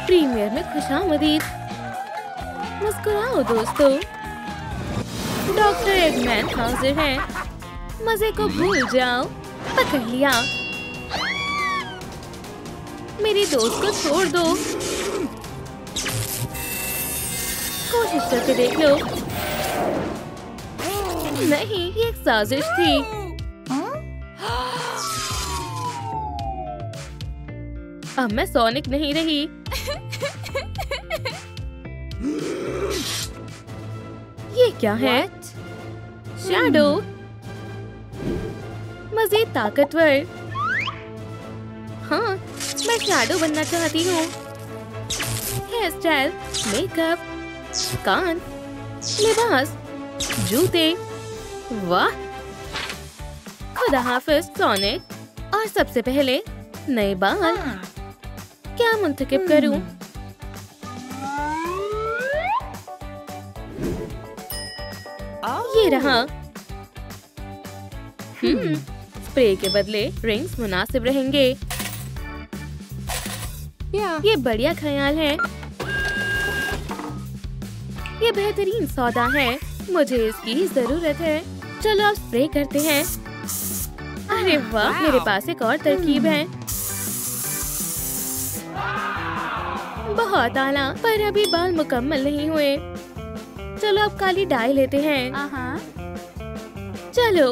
Premiere में खुशामदीद। मुस्कुराओ दोस्तों, doctor एगमैन हाजिर है। मजे को भूल जाओ। पकड़ लिया। मेरी दोस्त को छोड़ दो। कोशिश करके देख लो। नहीं, ये एक साजिश थी। अब मैं सोनिक नहीं रही। ये क्या है? शैडो। मजीद ताकतवर। हाँ, मैं शैडो बनना चाहती हूँ। हेयर स्टाइल, मेकअप, कान, लिबास, जूते। वाह! खुदा हाफिज सोनिक। और सबसे पहले नए बाल। क्या मुंतखब करूं? ये रहा। स्प्रे के बदले रिंग्स मुनासिब रहेंगे। ये बढ़िया ख्याल है। ये बेहतरीन सौदा है। मुझे इसकी जरूरत है। चलो अब स्प्रे करते हैं। अरे वाह, मेरे पास एक और तरकीब है। बहुत आला, पर अभी बाल मुकम्मल नहीं हुए। चलो अब काली डाई लेते हैं। चलो।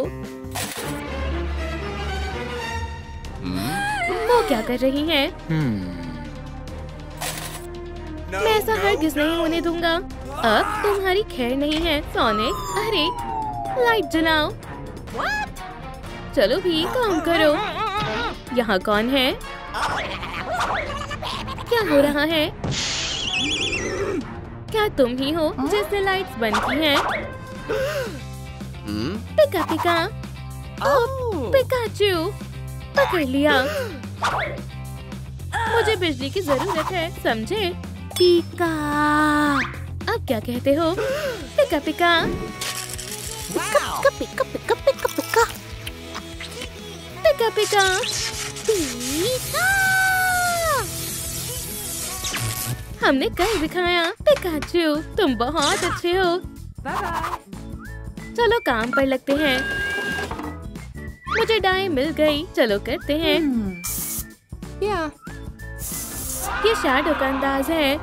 वो क्या कर रही हैं? मैं ऐसा हरगिज़ नहीं होने दूंगा। अब तुम्हारी खैर नहीं है सोनिक। अरे, लाइट जलाओ। चलो भी काम करो। यहाँ कौन है? क्या हो रहा है? क्या तुम ही हो जिसने लाइट्स बंद की हैं? पिका पिका। ओह, पिकाचू। पकड़ लिया। मुझे बिजली की जरूरत है, समझे? पिका। अब क्या कहते हो? पिका पिका। पिका पिका पिका पिका पिका पिका पिका। हमने कर दिखाया। पिकाचू, तुम बहुत अच्छे हो। चलो काम पर लगते हैं। मुझे डाई मिल गई। चलो करते हैं। ये शैडो का अंदाज है,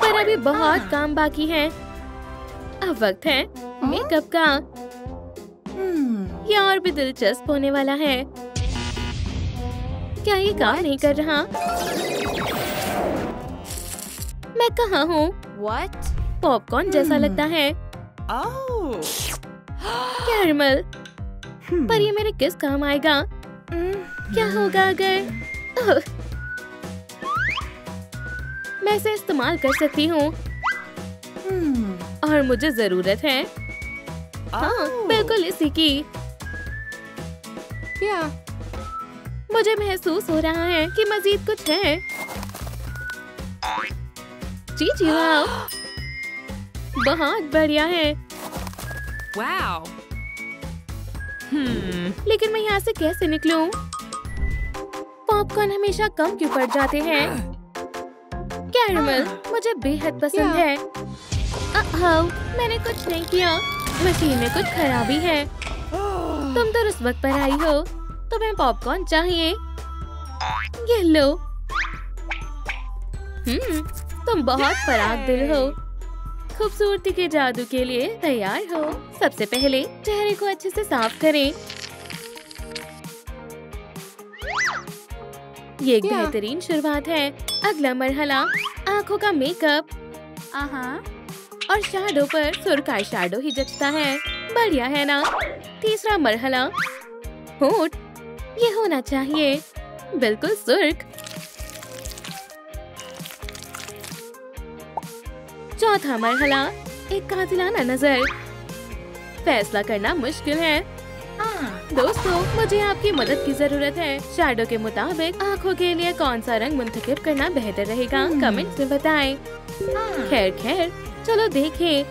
पर अभी बहुत काम बाकी है। अब वक्त है मेकअप का। ये और भी दिलचस्प होने वाला है। क्या ये काम नहीं कर रहा? मैं कहाँ हूँ? पॉपकॉर्न जैसा लगता है। कैरमल। पर ये मेरे किस काम आएगा? क्या होगा अगर मैं इसे इस्तेमाल कर सकती हूँ? और मुझे जरूरत है। हाँ, बिल्कुल इसी की। मुझे महसूस हो रहा है कि मजीद कुछ है। जी जी, वाओ, बहुत बढ़िया है। लेकिन मैं यहाँ से कैसे निकलूं? पॉपकॉर्न हमेशा कम क्यों पड़ जाते हैं? कैरमल मुझे बेहद पसंद है। मैंने कुछ नहीं किया। मशीन में कुछ खराबी है। तुम तो उस वक्त पर आई हो। तुम्हें पॉपकॉर्न चाहिए? ये लो। तुम बहुत फराग दिल हो। खूबसूरती के जादू के लिए तैयार हो? सबसे पहले चेहरे को अच्छे से साफ करें। ये एक बेहतरीन शुरुआत है। अगला मरहला आँखों का मेकअप। और शैडो पर सुर्ख आई शैडो ही जचता है। बढ़िया है ना? तीसरा मरहला होंठ। ये होना चाहिए बिल्कुल सुर्ख। चौथा मरहला एक कातिलाना नजर। फैसला करना मुश्किल है। दोस्तों, मुझे आपकी मदद की जरूरत है। शैडो के मुताबिक आँखों के लिए कौन सा रंग मुंतखब करना बेहतर रहेगा? कमेंट्स में बताएं। खैर, चलो देखें।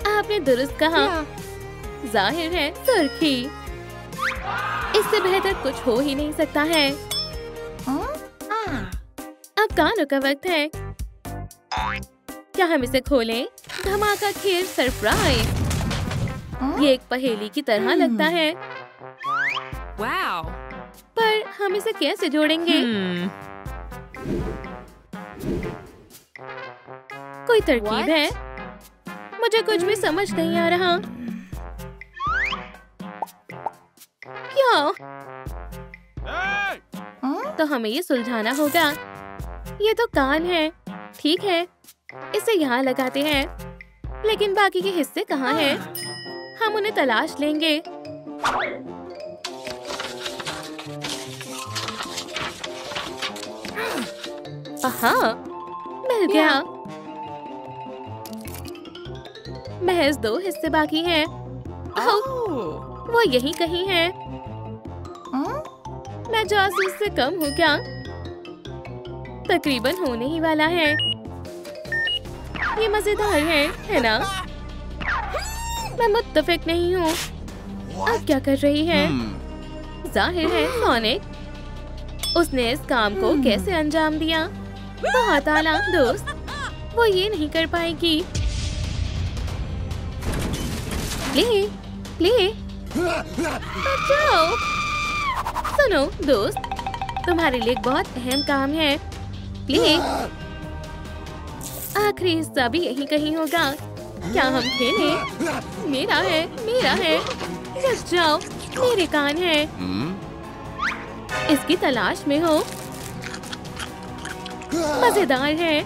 आपने दुरुस्त कहा। जाहिर है सुर्खी। इससे बेहतर कुछ हो ही नहीं सकता है। अब गानों का वक्त है। क्या हम इसे खोलें? धमाका खेल सरप्राइज। ये एक पहेली की तरह लगता है। वाओ! पर हम इसे कैसे जोड़ेंगे? कोई तरकीब है? मुझे कुछ भी समझ नहीं आ रहा। क्या? तो हमें ये सुलझाना होगा। ये तो कान है। ठीक है, इसे यहाँ लगाते हैं। लेकिन बाकी के हिस्से कहाँ हैं? हम उन्हें तलाश लेंगे। हाँ, मिल गया। महज 2 हिस्से बाकी हैं। वो यहीं कहीं है। मैं जासूस से कम हूँ क्या? तकरीबन होने ही वाला है। ये मजेदार है ना? मैं मुत्तफिक नहीं हूँ। अब क्या कर रही है? जाहिर है सोनिक। उसने इस काम को कैसे अंजाम दिया? बहुत आला दोस्त। वो ये नहीं कर पाएगी। Play, play. बचाओ। सुनो दोस्त, तुम्हारे लिए एक बहुत अहम काम है। प्ले। आखिरी हिस्सा भी यहीं कहीं होगा। क्या हम खेलें? मेरा है, मेरा है। बच जाओ, मेरे कान है। इसकी तलाश में हो। मजेदार है।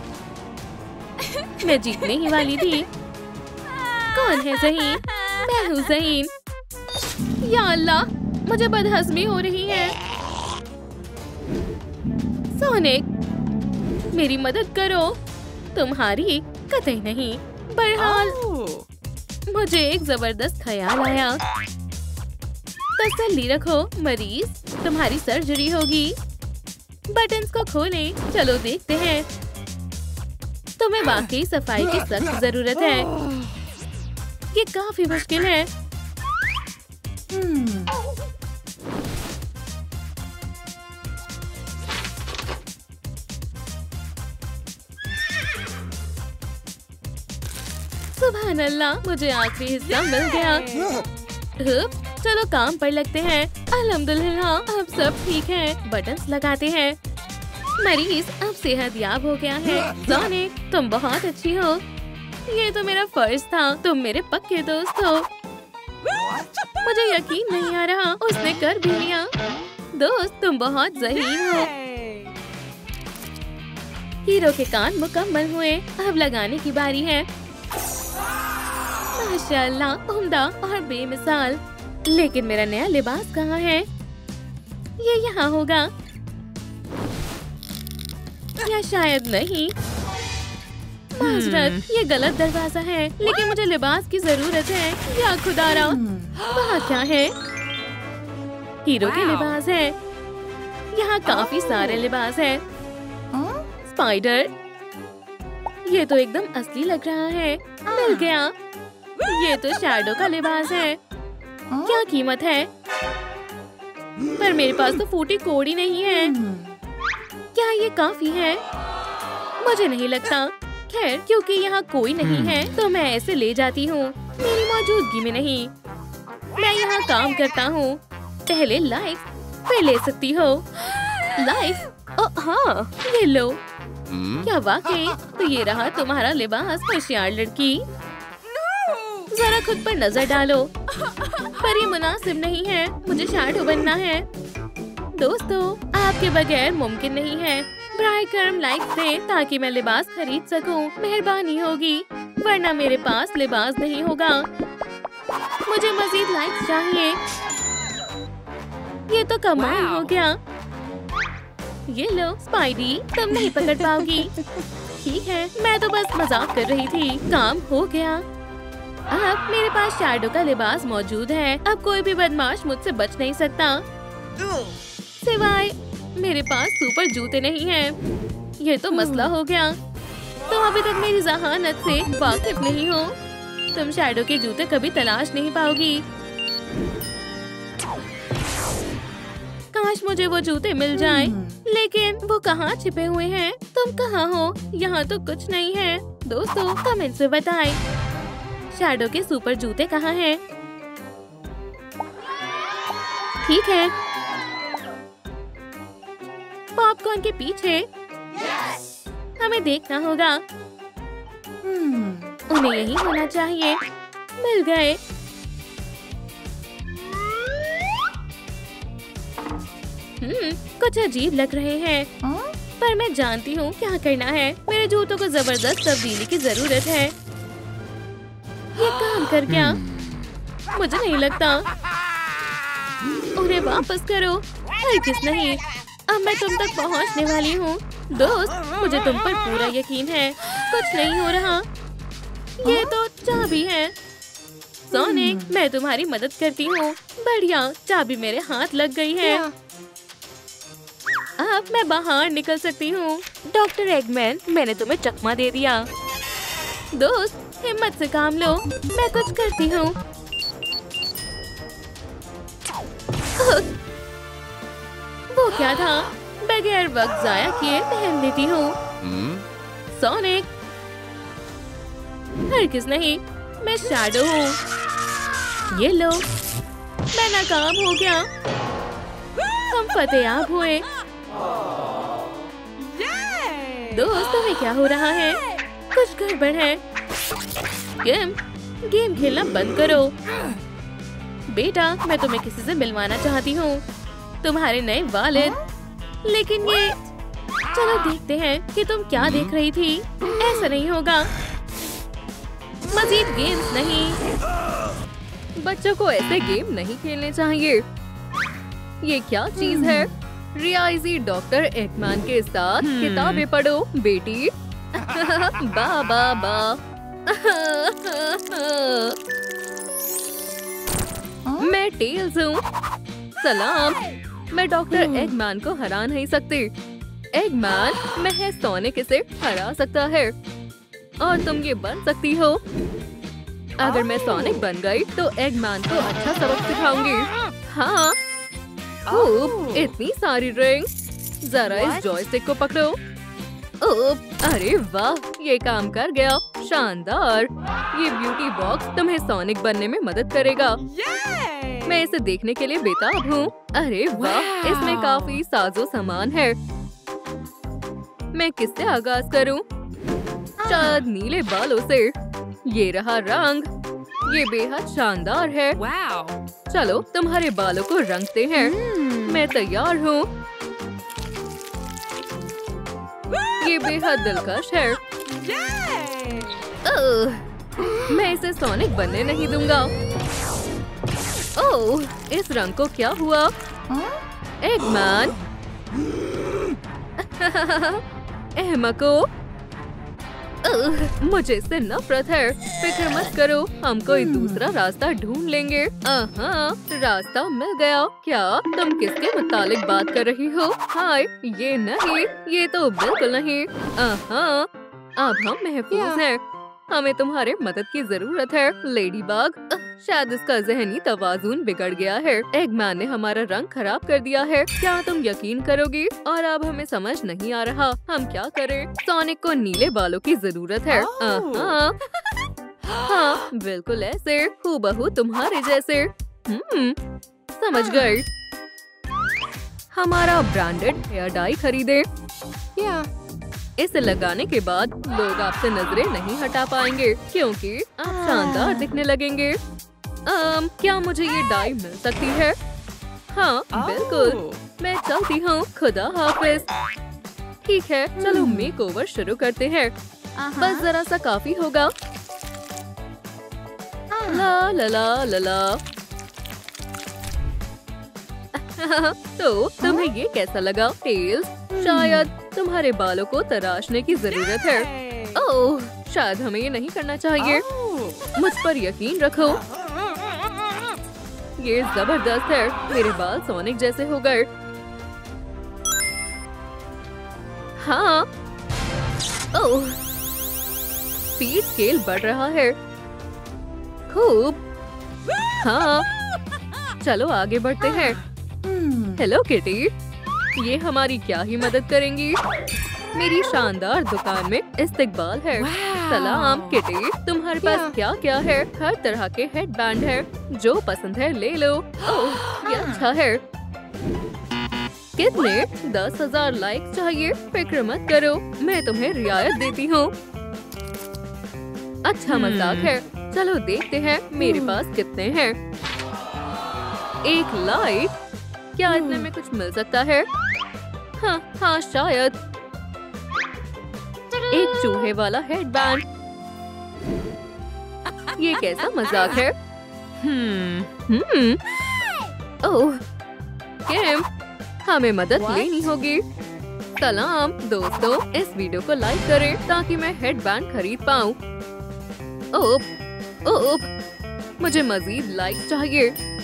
मैं जीतने ही वाली थी। कौन है ज़हीन? मैं हूँ ज़हीन। या अल्लाह, मुझे बदहज़मी हो रही है। सोनिक, मेरी मदद करो। तुम्हारी कतई नहीं। बहरहाल मुझे एक जबरदस्त ख्याल आया। तसल्ली रखो मरीज, तुम्हारी सर्जरी होगी। बटन्स को खोलें। चलो देखते हैं। तुम्हें वाकई सफाई की सख्त जरूरत है। ये काफी मुश्किल है। सुभान अल्लाह, मुझे आखिरी हिस्सा मिल गया। चलो काम पर लगते हैं। अल्हम्दुलिल्लाह, अब सब ठीक है। बटन्स लगाते हैं। मरीज अब सेहतयाब हो गया है। सोनिक, तुम बहुत अच्छी हो। ये तो मेरा फर्ज था। तुम मेरे पक्के दोस्त हो। मुझे यकीन नहीं आ रहा, उसने कर भी लिया। दोस्त, तुम बहुत ज़हीन हो। हीरो के कान मुकम्मल हुए। अब लगाने की बारी है। माशाअल्लाह, उम्दा और बेमिसाल। लेकिन मेरा नया लिबास कहाँ है? ये यहाँ होगा या शायद नहीं। माजरत, ये गलत दरवाजा है। लेकिन मुझे लिबास की जरूरत है। या खुदारा, वहाँ क्या है? हीरो के लिबास है। यहाँ काफी सारे लिबास है। स्पाइडर, ये तो एकदम असली लग रहा है। मिल गया। ये तो शैडो का लिबास है। क्या कीमत है? पर मेरे पास तो फूटी कोड़ी नहीं है। क्या ये काफी है? मुझे नहीं लगता। खैर, क्योंकि यहाँ कोई नहीं है तो मैं ऐसे ले जाती हूँ। मेरी मौजूदगी में नहीं। मैं यहाँ काम करता हूँ। पहले लाइफ, फिर ले सकती हो। लाइफ? ओह हाँ, ये लो। क्या वाकई? तो ये रहा तुम्हारा लिबास, होशियार लड़की। जरा खुद पर नजर डालो। पर ये मुनासिब नहीं है। मुझे शैडो बनना है। दोस्तों, आपके बगैर मुमकिन नहीं है। बराए करम लाइक दे ताकि मैं लिबास खरीद सकूं। मेहरबानी होगी, वरना मेरे पास लिबास नहीं होगा। मुझे मजीद लाइक्स चाहिए। ये तो कमाल हो गया। ये लो स्पाइडी, तुम नहीं पकड़ पाओगी। ठीक है, मैं तो बस मजाक कर रही थी। काम हो गया। अब मेरे पास शैडो का लिबास मौजूद है। अब कोई भी बदमाश मुझसे बच नहीं सकता, सिवाय मेरे पास सुपर जूते नहीं हैं। ये तो मसला हो गया। तुम अभी तक मेरी जहानत से वाकिफ नहीं हो। तुम शैडो के जूते कभी तलाश नहीं पाओगी। काश मुझे वो जूते मिल जाएं। लेकिन वो कहाँ छिपे हुए हैं? तुम कहाँ हो? यहाँ तो कुछ नहीं है। दोस्तों कमेंट्स में बताएं शैडो के सुपर जूते कहाँ हैं? ठीक है, पॉपकॉर्न के पीछे। हमें देखना होगा। उन्हें यही होना चाहिए। मिल गए। कुछ अजीब लग रहे हैं, पर मैं जानती हूँ क्या करना है। मेरे जूतों को जबरदस्त तब्दीली की जरूरत है। ये काम कर क्या? मुझे नहीं लगता। उन्हें वापस करो। हरगिज़ नहीं। अब मैं तुम तक पहुँचने वाली हूँ। दोस्त, मुझे तुम पर पूरा यकीन है। कुछ नहीं हो रहा। ये तो चाबी है। सोनिक, मैं तुम्हारी मदद करती हूँ। बढ़िया, चाबी मेरे हाथ लग गई है। अब मैं बाहर निकल सकती हूँ। डॉक्टर एगमैन, मैंने तुम्हें चकमा दे दिया। दोस्त, हिम्मत से काम लो। मैं कुछ करती हूँ। वो क्या था? बगैर वक्त जाया किए पहन लेती हूँ। सोनिक, हरगिज़ नहीं। मैं शैडो हूँ। ये लो, मैं नाकाम हो गया। हम फतेयाब हुए। दोस्त, तुम्हें क्या हो रहा है? कुछ गड़बड़ है। गेम खेलना बंद करो। बेटा, मैं तुम्हें किसी से मिलवाना चाहती हूँ। तुम्हारे नए वालिद। लेकिन ये, चलो देखते हैं कि तुम क्या देख रही थी। ऐसा नहीं होगा। मजीद गेम्स नहीं। बच्चों को ऐसे गेम नहीं खेलने चाहिए। ये क्या चीज है? रियाजी डॉक्टर एगमैन के साथ किताबें पढ़ो बेटी। बा बा बा। मैं टेल्स हूँ। सलाम। मैं डॉक्टर एगमैन को हरा नहीं सकती। एगमैन, मैं है सोनिक इसे हरा सकता है। और तुम ये बन सकती हो। अगर मैं सोनिक बन गई तो एगमैन को अच्छा सबक सिखाऊंगी। हाँ। इतनी सारी रिंग्स। जरा इस जॉयस्टिक को पकड़ो। अरे वाह, ये काम कर गया। शानदार। ये ब्यूटी बॉक्स तुम्हें सोनिक बनने में मदद करेगा। मैं इसे देखने के लिए बेताब हूँ। अरे वाह, इसमें काफी साजो सामान है। मैं किससे आगाज करूँ? शायद नीले बालों से। ये रहा रंग। ये बेहद शानदार है। चलो तुम्हारे बालों को रंगते हैं। मैं तैयार हूँ। ये बेहद दिलकश है। मैं इसे सोनिक बनने नहीं दूंगा। ओह, इस रंग को क्या हुआ? एगमैन। अहमको, मुझे इससे नफरत है। फिक्र मत करो, हम कोई दूसरा रास्ता ढूंढ लेंगे। रास्ता मिल गया। क्या तुम किसके मुतालिक बात कर रही हो? हाय, ये नहीं, ये तो बिल्कुल नहीं। अब हम महफूज हैं। हमें तुम्हारे मदद की जरूरत है, लेडी बग। शायद इसका ज़हनी तवाज़ुन बिगड़ गया है। एगमैन ने हमारा रंग खराब कर दिया है। क्या तुम यकीन करोगी? और अब हमें समझ नहीं आ रहा हम क्या करें। सोनिक को नीले बालों की जरूरत है। हाँ, बिल्कुल ऐसे, हूबहू तुम्हारे जैसे। समझ गई। हमारा ब्रांडेड हेयर डाई खरीदे। इसे लगाने के बाद लोग आपसे नजरें नहीं हटा पाएंगे, क्योंकि आप शानदार दिखने लगेंगे। क्या मुझे ये डाई मिल सकती है? हाँ, बिल्कुल। मैं चलती हूँ। खुदा हाफिज। ठीक है, चलो मेकओवर शुरू करते हैं। बस जरा सा काफी होगा। ला ला ला ला ला। तो तुम्हें ये कैसा लगा, टेल्स? शायद तुम्हारे बालों को तराशने की जरूरत है। ओह, शायद हमें ये नहीं करना चाहिए। मुझ पर यकीन रखो। ये जबरदस्त है। मेरे बाल सोनिक जैसे हो गए। हाँ। ओह, स्पीड स्केल बढ़ रहा है। खूब। हाँ, चलो आगे बढ़ते हैं। हेलो किटी, ये हमारी क्या ही मदद करेंगी। मेरी शानदार दुकान में इस्तकबाल है। सलाम किटी, तुम्हारे पास क्या क्या है? हर तरह के हेडबैंड है, जो पसंद है ले लो। ओह, ये अच्छा है। कितने? 10,000 लाइक चाहिए। फिक्र मत करो, मैं तुम्हें रियायत देती हूँ। अच्छा मजाक है। चलो देखते हैं मेरे पास कितने हैं। 1 लाइक? क्या इतने में कुछ मिल सकता है? हाँ शायद। एक चूहे वाला हेडबैंड। ये कैसा मजाक है? ओह किम, हमें मदद लेनी होगी। सलाम दोस्तों, इस वीडियो को लाइक करें ताकि मैं हेडबैंड खरीद पाऊँ। ओह, मुझे मजीद लाइक चाहिए।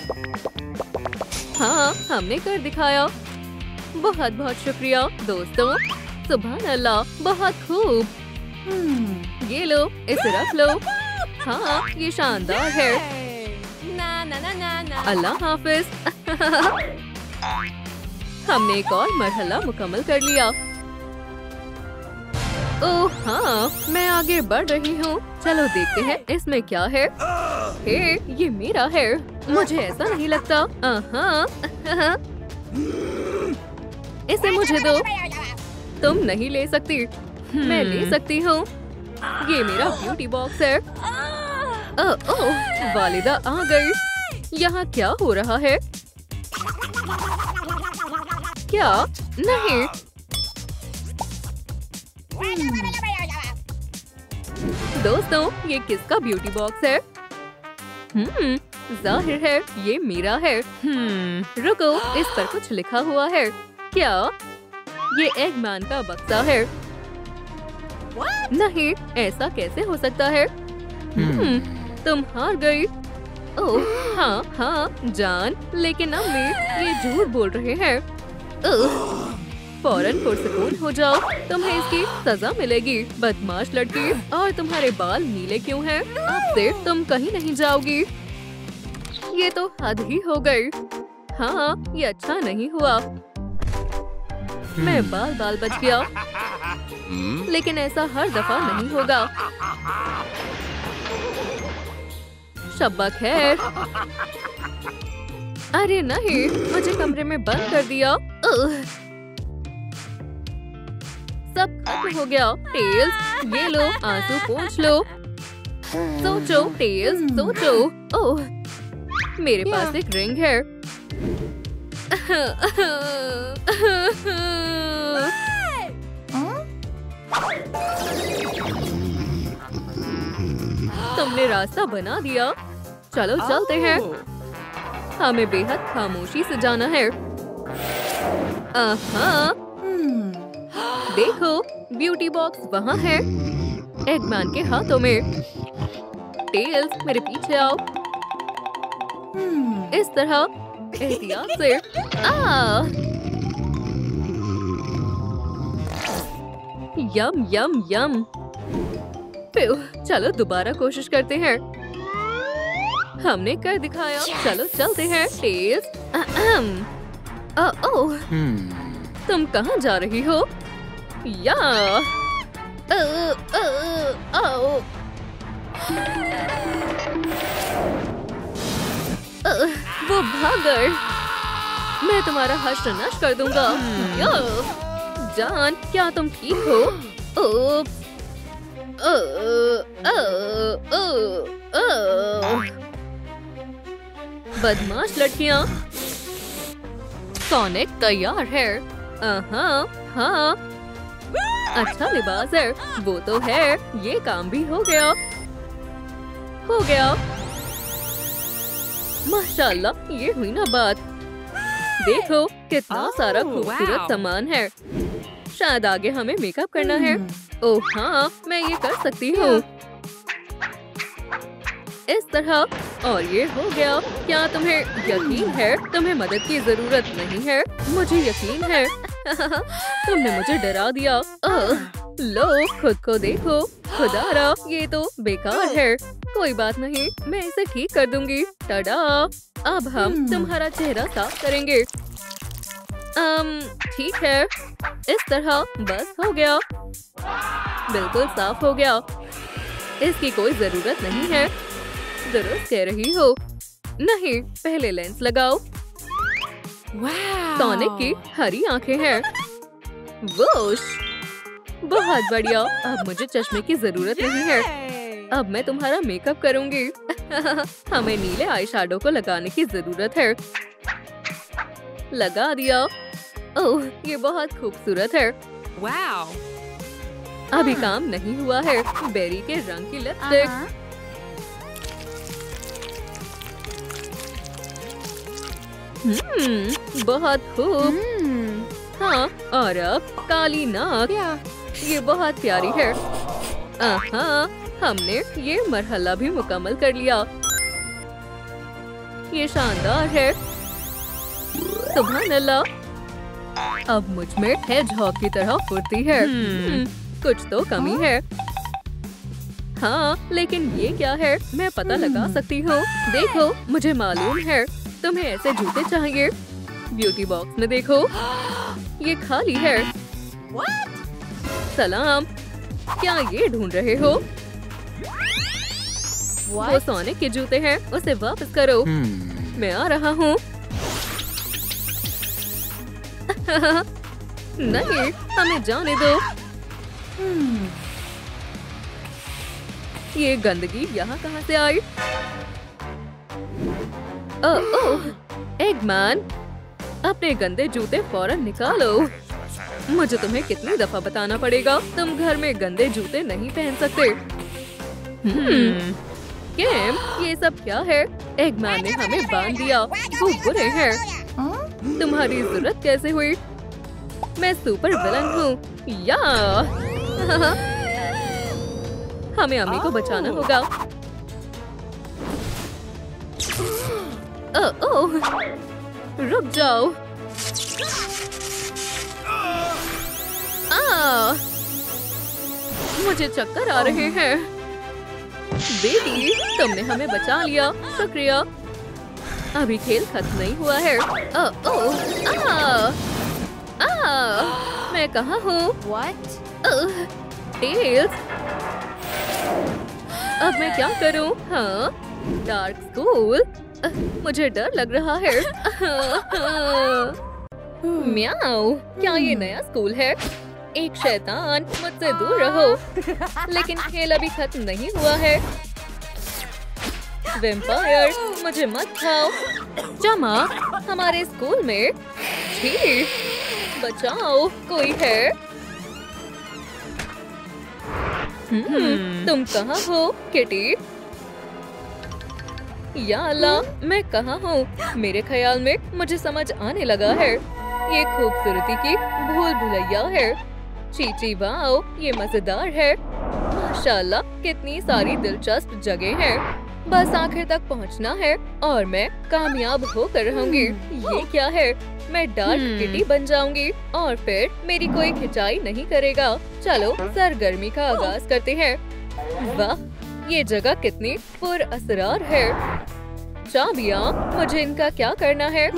हाँ, हमने कर दिखाया। बहुत बहुत शुक्रिया दोस्तों। सुभान अल्लाह, बहुत खूब। ये लो, इसे रख लो। हाँ, ये शानदार है। अल्लाह हाफिज। हमने एक और मरहला मुकम्मल कर लिया। ओह हाँ, मैं आगे बढ़ रही हूँ। चलो देखते हैं इसमें क्या है। हे, ये मेरा है। मुझे ऐसा नहीं लगता। इसे मुझे दो। तुम नहीं ले सकती। मैं ले सकती हूँ। ये मेरा ब्यूटी बॉक्स है। ओह, वालिदा आ गई। यहाँ क्या हो रहा है? क्या? नहीं। दोस्तों, ये किसका ब्यूटी बॉक्स है? जाहिर है ये मेरा है। रुको, इस पर कुछ लिखा हुआ है। क्या? ये एगमैन का बक्सा है। नहीं, ऐसा कैसे हो सकता है? तुम हार गई। ओह हाँ जान, लेकिन अम्मी ये झूठ बोल रहे हैं। फौरन पुरसकून हो जाओ, तुम्हें इसकी सजा मिलेगी। बदमाश लड़की, और तुम्हारे बाल नीले क्यों हैं? अब से तुम कहीं नहीं जाओगी। ये तो हद ही हो गई। हाँ, ये अच्छा नहीं हुआ। मैं बाल बच गया, लेकिन ऐसा हर दफा नहीं होगा। शब्बा खैर। अरे नहीं, मुझे कमरे में बंद कर दिया। सब खत्म हो गया। टेल्स, ये लो, आंसू पोंछ लो। सोचो टेल्स, सोचो। ओह, मेरे पास एक रिंग है। तुमने रास्ता बना दिया। चलो चलते हैं। हमें बेहद खामोशी से जाना है। देखो, ब्यूटी बॉक्स वहाँ है, एगमैन के हाथों में। टेल्स, मेरे पीछे आओ। इस तरह, एहतियात से। यम यम यम। चलो दोबारा कोशिश करते हैं। हमने कर दिखाया। चलो चलते हैं। टेल्स, ओह, तुम कहाँ जा रही हो? या वो भाग गए। मैं तुम्हारा हश्र नश कर दूंगा। जान, क्या तुम ठीक हो? बदमाश लड़कियां। सोनिक तैयार है। हाँ, अच्छा लिबास है। वो तो है। ये काम भी हो गया। माशाल्लाह, ये हुई ना बात। देखो कितना सारा खूबसूरत सामान है। शायद आगे हमें मेकअप करना है। ओह हाँ, मैं ये कर सकती हूँ। इस तरह, और ये हो गया। क्या तुम्हें यकीन है? तुम्हें मदद की जरूरत नहीं है। मुझे यकीन है। तुमने मुझे डरा दिया। लो, खुद को देखो। खुदारा, ये तो बेकार है। कोई बात नहीं, मैं इसे ठीक कर दूंगी। टाडा! अब हम तुम्हारा चेहरा साफ करेंगे। ठीक है, इस तरह बस हो गया, बिल्कुल साफ हो गया। इसकी कोई जरूरत नहीं है। दुरुस्त कह रही हो। नहीं, पहले लेंस लगाओ। Wow. सोनिक की हरी आंखें हैं। वोश, बहुत बढ़िया। अब मुझे चश्मे की जरूरत नहीं है। अब मैं तुम्हारा मेकअप करूंगी। हमें नीले आई शैडो को लगाने की जरूरत है। लगा दिया। ओह, ये बहुत खूबसूरत है। Wow. अभी काम नहीं हुआ है। बेरी के रंग की लिपस्टिक। बहुत खूब। हाँ, और अब काली नाक। ये बहुत प्यारी है। हाँ, हमने ये मरहला भी मुकम्मल कर लिया। ये शानदार है। सुभान अल्लाह। अब मुझ में हेजहॉग की तरह फुर्ती है। कुछ तो कमी है। हाँ, लेकिन ये क्या है? मैं पता लगा सकती हूँ। देखो, मुझे मालूम है। तुम्हें ऐसे जूते चाहिए। ब्यूटी बॉक्स में देखो, ये खाली है। सलाम, क्या ये ढूंढ रहे हो? वो सोनिक के जूते हैं, उसे वापस करो। मैं आ रहा हूँ। नहीं, हमें जाने दो। ये गंदगी यहाँ कहाँ से आई? ओह, एगमैन, अपने गंदे जूते फौरन निकालो। मुझे तुम्हें कितनी दफा बताना पड़ेगा, तुम घर में गंदे जूते नहीं पहन सकते। कैम, ये सब क्या है? एगमैन ने हमें बांध दिया। वो बुरे हैं। तुम्हारी जरूरत कैसे हुई? मैं सुपर विलन हूँ। या हमें अम्मी को बचाना होगा। ओह, रुक जाओ। मुझे चक्कर आ रहे हैं। बेटी, तुमने हमें बचा लिया। शुक्रिया। अभी खेल खत्म नहीं हुआ है। मैं कहाँ हूँ? टेल्स, अब मैं क्या करूँ? हाँ, डार्क स्कूल। मुझे डर लग रहा है। म्याऊ, क्या ये नया स्कूल है? एक शैतान, मुझसे दूर रहो। लेकिन खेल अभी खत्म नहीं हुआ है। वैम्पायर, मुझे मत खाओ। जमा, हमारे स्कूल में। छी, बचाओ, कोई है? तुम कहाँ हो, किटी? या अल्लाह, मैं कहाँ हूँ? मेरे ख्याल में मुझे समझ आने लगा है। ये खूबसूरती की भूल भुलैया है। चीची वाओ, ये मजेदार है। माशाल्लाह, कितनी सारी दिलचस्प जगह हैं। बस आखिर तक पहुँचना है और मैं कामयाब होकर रहूंगी। ये क्या है? मैं डार्क किटी बन जाऊंगी और फिर मेरी कोई खिंचाई नहीं करेगा। चलो सरगर्मी का आगाज करते हैं। वाह, ये जगह कितनी पुरअसरार है। चाबियाँ, मुझे इनका क्या करना है?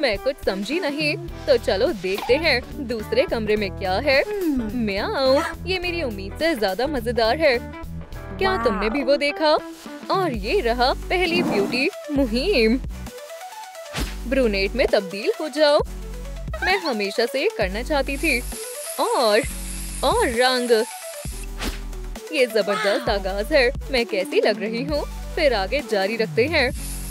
मैं कुछ समझी नहीं। तो चलो देखते हैं दूसरे कमरे में क्या है। म्याऊ, ये मेरी उम्मीद से ज्यादा मजेदार है। क्या तुमने भी वो देखा? और ये रहा पहली ब्यूटी मुहिम। ब्रूनेट में तब्दील हो जाओ। मैं हमेशा से ये करना चाहती थी। और रंग, ये जबरदस्त आगाज है। मैं कैसी लग रही हूँ? फिर आगे जारी रखते हैं।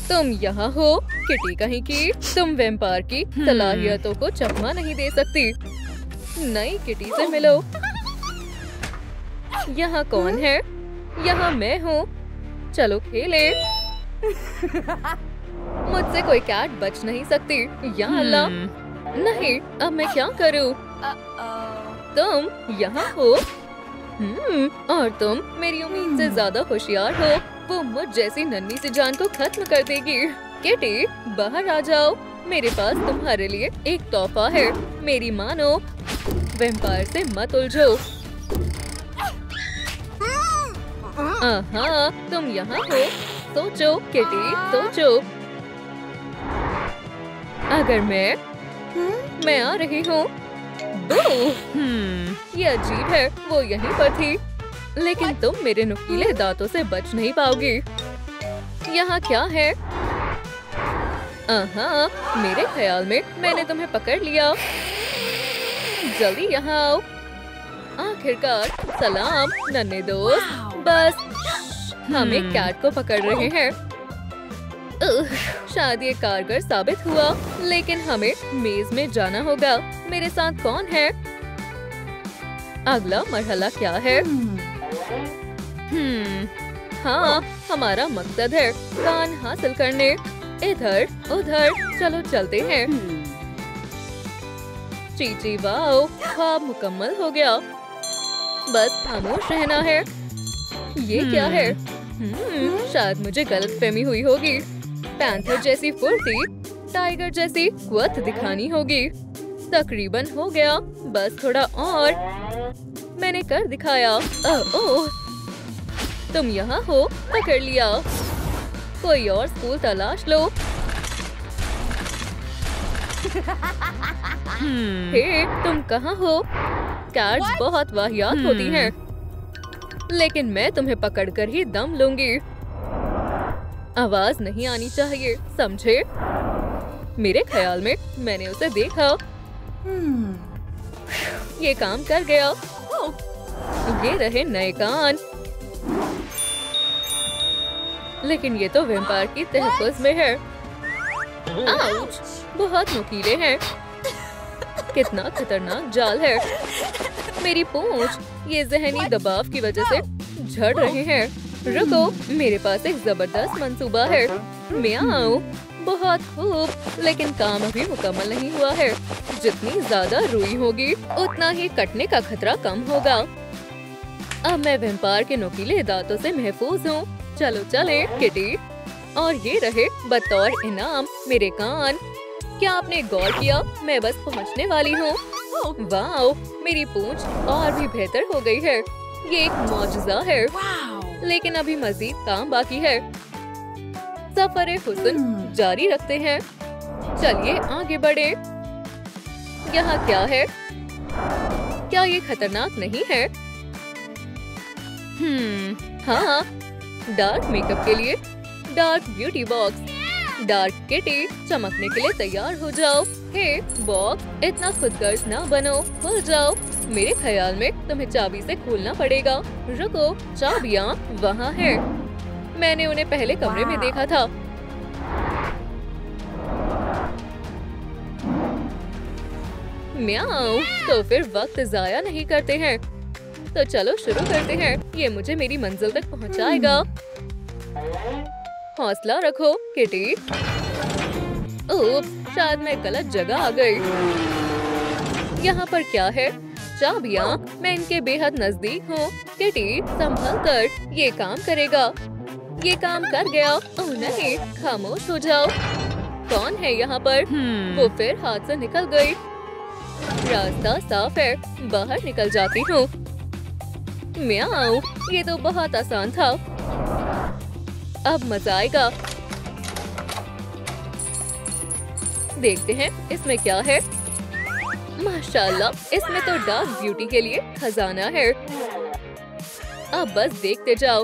तुम यहाँ हो, किटी कहीं की। तुम वैम्पायर की सलाहियतों को चकमा नहीं दे सकती। नई किटी से मिलो। यहाँ कौन है? यहाँ मैं हूँ। चलो खेले। मुझसे कोई कैट बच नहीं सकती। या अल्लाह, नहीं, अब मैं क्या करूँ? तुम यहाँ हो। और तुम मेरी उम्मीद से ज्यादा होशियार हो। वो मुझ जैसी नन्ही सी जान को खत्म कर देगी। किटी, बाहर आ जाओ। मेरे पास तुम्हारे लिए एक तोहफा है। मेरी मानो। वैम्पायर से मत उलझो। हाँ, तुम यहाँ हो। सोचो किटी, सोचो। अगर मैं मैं आ रही हूँ। ये अजीब है, वो यहीं पर थी, लेकिन तुम मेरे नुकीले दांतों से बच नहीं पाओगी। यहाँ क्या है? मेरे ख्याल में मैंने तुम्हें पकड़ लिया। जल्दी यहाँ आओ। आखिरकार, सलाम नन्हे दोस्त। बस हम एक कैट को पकड़ रहे हैं। शायद ये कारगर साबित हुआ, लेकिन हमें मेज में जाना होगा। मेरे साथ कौन है? अगला मरहला क्या है? हाँ, हमारा मकसद है कान हासिल करने। इधर उधर चलो चलते हैं। चीची वाओ, ख्वाब मुकम्मल हो गया। बस खामोश रहना है। ये क्या है? शायद मुझे गलतफहमी हुई होगी। पैंथर जैसी फुर्ती, टाइगर जैसी कुव्वत दिखानी होगी। तकरीबन हो गया, बस थोड़ा और। मैंने कर दिखाया। ओह, तुम यहाँ हो, पकड़ लिया। कोई और स्कूल तलाश लो। हे, तुम कहाँ हो? कैट्स बहुत वाहियात होती हैं, लेकिन मैं तुम्हें पकड़कर ही दम लूंगी। आवाज नहीं आनी चाहिए, समझे? मेरे ख्याल में मैंने उसे देखा। ये काम कर गया। ये रहे नए कान। लेकिन ये तो वैम्पायर की तहफ़्फ़ुज़ में है। आउच! बहुत नुकीले हैं। कितना खतरनाक जाल है। मेरी पूंछ, ये ज़हनी दबाव की वजह से झड़ रहे हैं। रुको, मेरे पास एक जबरदस्त मंसूबा है। म्याऊ! बहुत खूब, लेकिन काम अभी मुकम्मल नहीं हुआ है। जितनी ज्यादा रुई होगी, उतना ही कटने का खतरा कम होगा। अब मैं वैम्पायर के नुकीले दांतों से महफूज हूँ। चलो चले किटी। और ये रहे बतौर इनाम मेरे कान। क्या आपने गौर किया? मैं बस पहुँचने वाली हूँ। वाओ, मेरी पूंछ और भी बेहतर हो गई है। ये एक मौजज़ा है। लेकिन अभी मजीद काम बाकी है। सफरे हुस्न जारी रखते हैं। चलिए आगे बढ़े। यहाँ क्या है? क्या ये खतरनाक नहीं है? हाँ, डार्क मेकअप के लिए dark beauty box. Dark kitty, चमकने के लिए तैयार हो जाओ। हे बॉक्स, इतना खुदगर्ज ना बनो, खुल जाओ। मेरे ख्याल में तुम्हें चाबी से खोलना पड़ेगा। रुको, चाबियाँ वहाँ है। मैंने उन्हें पहले कमरे में देखा था। म्याऊ, तो फिर वक्त जाया नहीं करते हैं। तो चलो शुरू करते हैं। ये मुझे मेरी मंजिल तक पहुंचाएगा। हौसला रखो किटी। ओह, शायद मैं गलत जगह आ गई। यहाँ पर क्या है? चाबियाँ। मैं इनके बेहद नजदीक हूँ। किटी, संभल कर, ये काम करेगा। ये काम कर गया। ओह नहीं, खामोश हो जाओ। कौन है यहाँ पर? वो फिर हाथ से निकल गई। रास्ता साफ है, बाहर निकल जाती हूँ। म्याऊ, ये तो बहुत आसान था। अब मजा आएगा। देखते हैं इसमें क्या है। माशाल्लाह, इसमें तो डार्क ब्यूटी के लिए खजाना है। अब बस देखते जाओ।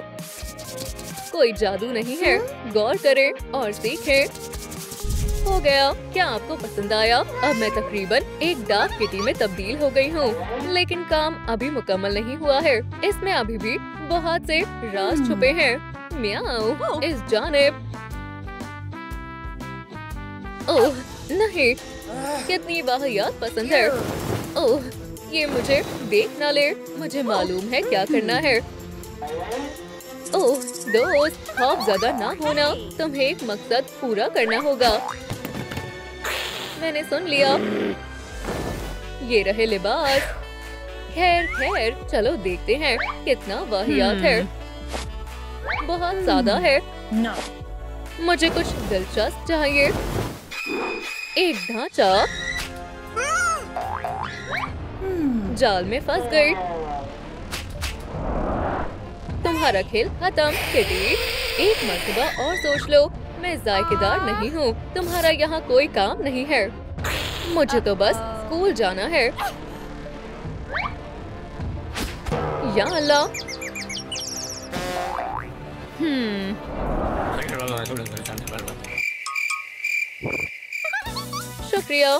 कोई जादू नहीं है। गौर करें और सीखें। हो गया। क्या आपको पसंद आया? अब मैं तकरीबन एक डार्क किटी में तब्दील हो गई हूँ। लेकिन काम अभी मुकम्मल नहीं हुआ है। इसमें अभी भी बहुत से राज छुपे हैं। म्याऊ, इस जानिब। ओह नहीं, कितनी वाहियात पसंद है। ओह, ये मुझे देख ना ले। मुझे मालूम है क्या करना है। ओह दोस्त, खौफ ज़्यादा ना होना। तुम्हें एक मकसद पूरा करना होगा। मैंने सुन लिया। ये रहे लिबास। खैर खैर, चलो देखते हैं कितना वाहियात है। बहुत सादा है। मुझे कुछ दिलचस्प चाहिए। एक ढांचा। जाल में फंस गई। तुम्हारा खेल खत्म किटी। एक मर्तबा और सोच लो। मैं जायकेदार नहीं हूँ। तुम्हारा यहाँ कोई काम नहीं है। मुझे तो बस स्कूल जाना है। या अल्लाह। शुक्रिया।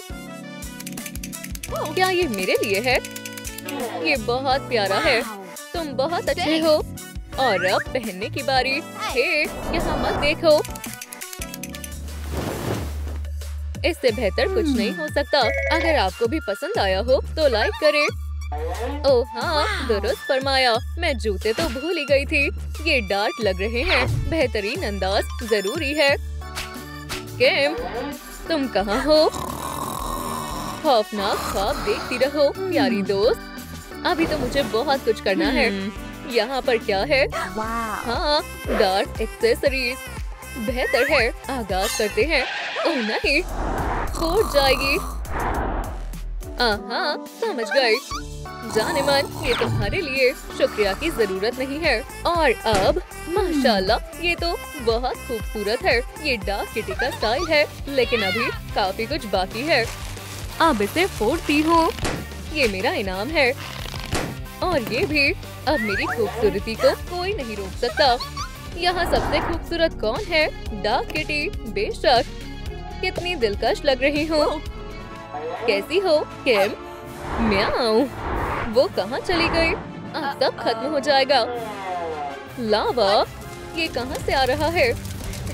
क्या ये मेरे लिए है? ये बहुत प्यारा है। तुम बहुत अच्छे हो। और अब पहनने की बारी। हे, यहाँ मत देखो। इससे बेहतर कुछ नहीं हो सकता। अगर आपको भी पसंद आया हो तो लाइक करें। ओह हाँ, दुरुस्त फरमाया। मैं जूते तो भूल ही गई थी। ये डार्क लग रहे हैं। बेहतरीन अंदाज जरूरी है। केम, तुम कहाँ हो? खौफनाक ख्वाब देखती रहो प्यारी दोस्त। अभी तो मुझे बहुत कुछ करना है। यहाँ पर क्या है? हाँ, डार्क एक्सेसरीज। बेहतर है, आगाज करते हैं। ओह नहीं, फूट जाएगी। हाँ, समझ गई। जाने मन, ये तुम्हारे लिए शुक्रिया की जरूरत नहीं है। और अब माशाल्लाह, ये तो बहुत खूबसूरत है। ये डार्क किटी का स्टाइल है, लेकिन अभी काफी कुछ बाकी है। अब इसे फोड़ती हूँ। ये मेरा इनाम है। और ये भी। अब मेरी खूबसूरती को कोई नहीं रोक सकता। यहाँ सबसे खूबसूरत कौन है? Dark kitty. बेशक। कितनी दिलकश लग रही हूँ। कैसी हो केम? म्याऊ। वो कहाँ चली गई? अब सब खत्म हो जाएगा। लावा, ये कहाँ से आ रहा है?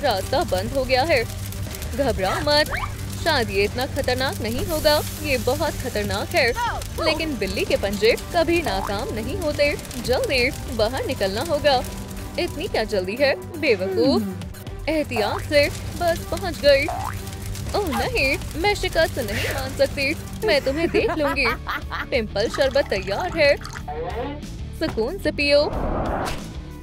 रास्ता बंद हो गया है। घबराओ मत, शायद ये इतना खतरनाक नहीं होगा। ये बहुत खतरनाक है, लेकिन बिल्ली के पंजे कभी नाकाम नहीं होते। जल्दी बाहर निकलना होगा। इतनी क्या जल्दी है बेवकूफ। एहतियात से, बस पहुंच गई। ओह नहीं, मैं शिकस्त नहीं मान सकती। मैं तुम्हें देख लूंगी। पिंपल शरबत तैयार है। सुकून से पियो।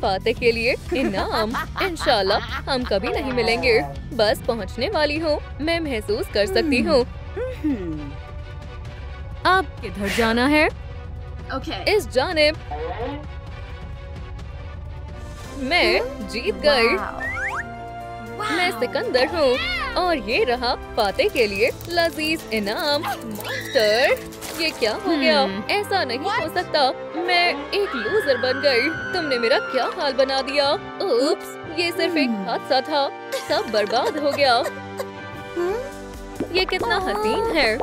फाते के लिए इनाम। इंशाल्लाह हम कभी नहीं मिलेंगे। बस पहुंचने वाली हूँ। मैं महसूस कर सकती हूँ। अब किधर जाना है? इस जानिब। मैं जीत गई। मैं सिकंदर हूँ और ये रहा फाते के लिए लजीज इनाम। मॉन्स्टर, ये क्या हो गया? ऐसा नहीं हो सकता। मैं एक लूजर बन गई। तुमने मेरा क्या हाल बना दिया। उप्स, ये सिर्फ एक हादसा था। सब बर्बाद हो गया। ये कितना हसीन है।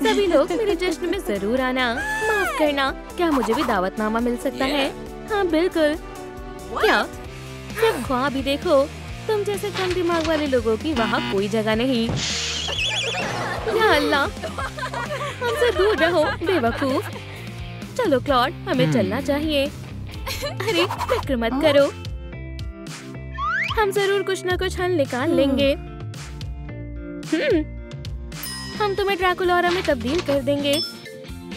सभी लोग मेरे जश्न में जरूर आना। माफ करना, क्या मुझे भी दावतनामा मिल सकता है? हाँ बिल्कुल। क्या? सिर्फ ख्वाब ही देखो। तुम जैसे कम दिमाग वाले लोगों की वहाँ कोई जगह नहीं। या अल्लाह, हमसे दूर रहो बेवकूफ। चलो क्लॉड, हमें चलना चाहिए। अरे फिक्र मत करो, हम जरूर कुछ न कुछ हल निकाल लेंगे। हम तुम्हें ड्रैकुलारा में तब्दील कर देंगे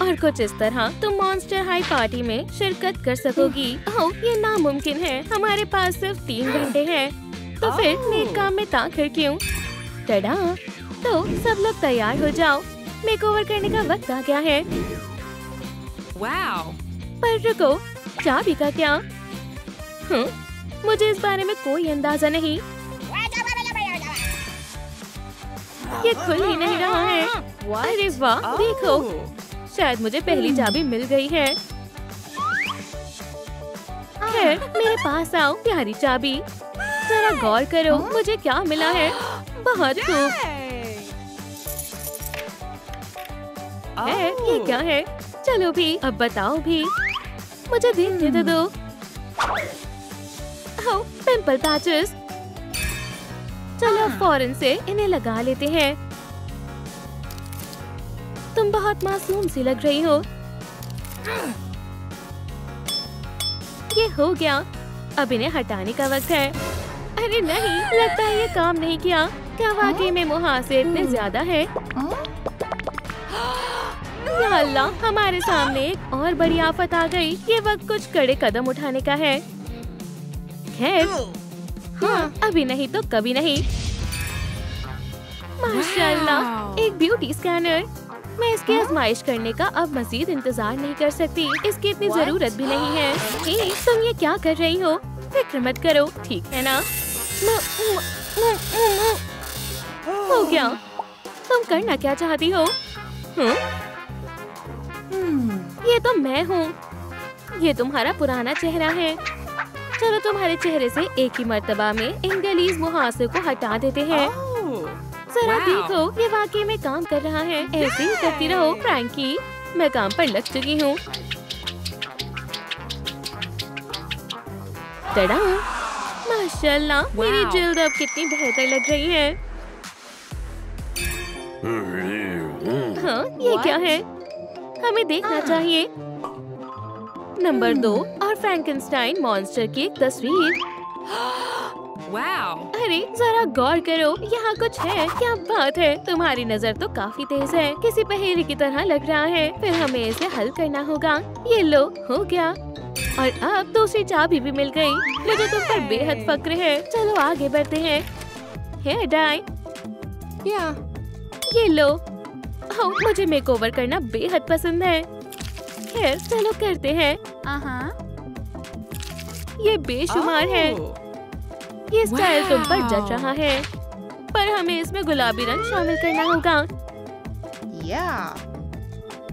और कुछ इस तरह तुम मॉन्स्टर हाई पार्टी में शिरकत कर सकोगी। ओह, ये नामुमकिन है। हमारे पास सिर्फ 3 घंटे हैं। तो फिर नेक काम में ताख़िर क्यों? टडा, तो सब लोग तैयार हो जाओ। मेकओवर करने का वक्त आ गया है। वाओ! पर रुको, चाबी का क्या? मुझे इस बारे में कोई अंदाजा नहीं। ये खुल ही नहीं रहा है। अरे वाह, देखो, शायद मुझे पहली चाबी मिल गई है। खैर, मेरे पास आओ प्यारी चाबी। जरा गौर करो, मुझे क्या मिला है। बहुत खूब। है, ये क्या है? चलो भी, अब बताओ भी। मुझे देखने तो दो। ओह, पिंपल पैचेस। चलो फौरन से इन्हें लगा लेते हैं। तुम बहुत मासूम सी लग रही हो। ये हो गया। अब इन्हें हटाने का वक्त है। अरे नहीं, लगता है ये काम नहीं किया। क्या वाकई में मुहासे इतने ज्यादा है? या अल्लाह, हमारे सामने एक और बड़ी आफत आ गई। ये वक्त कुछ कड़े कदम उठाने का है। खैर, हाँ, अभी नहीं तो कभी नहीं। माशाल्लाह, एक ब्यूटी स्कैनर। मैं इसकी आजमाइश करने का अब मजीद इंतजार नहीं कर सकती। इसकी इतनी जरूरत भी नहीं है। हे, तुम ये क्या कर रही हो? फिक्र मत करो, ठीक है ना? हो गया। तुम करना क्या चाहती हो? ये तो मैं हूँ। ये तुम्हारा पुराना चेहरा है। चलो तुम्हारे चेहरे से एक ही मर्तबा में इन गलीज मुहासे को हटा देते हैं। जरा देखो, ये वाकई में काम कर रहा है। ऐसे ही करती रहो फ्रैंकी, मैं काम पर लग चुकी हूँ। टडा! माशाल्लाह, मेरी जिल्द अब कितनी बेहतर लग रही है। हाँ, ये क्या है? हमें देखना चाहिए। नंबर 2 और फ्रैंकेनस्टाइन मॉन्स्टर की एक तस्वीर। Wow. अरे जरा गौर करो, यहाँ कुछ है। क्या बात है, तुम्हारी नजर तो काफी तेज है। किसी पहेली की तरह लग रहा है। फिर हमें इसे हल करना होगा। ये लो, हो गया। और अब दूसरी चाबी भी मिल गई। मुझे तुम पर बेहद फक्र है। चलो आगे बढ़ते हैं। Hair dye, Yeah. ये लो। मुझे मेकओवर करना बेहद पसंद है। खैर चलो करते हैं। ये बेशुमार है। ये स्टाइल तुम पर जच रहा है, पर हमें इसमें गुलाबी रंग शामिल करना होगा।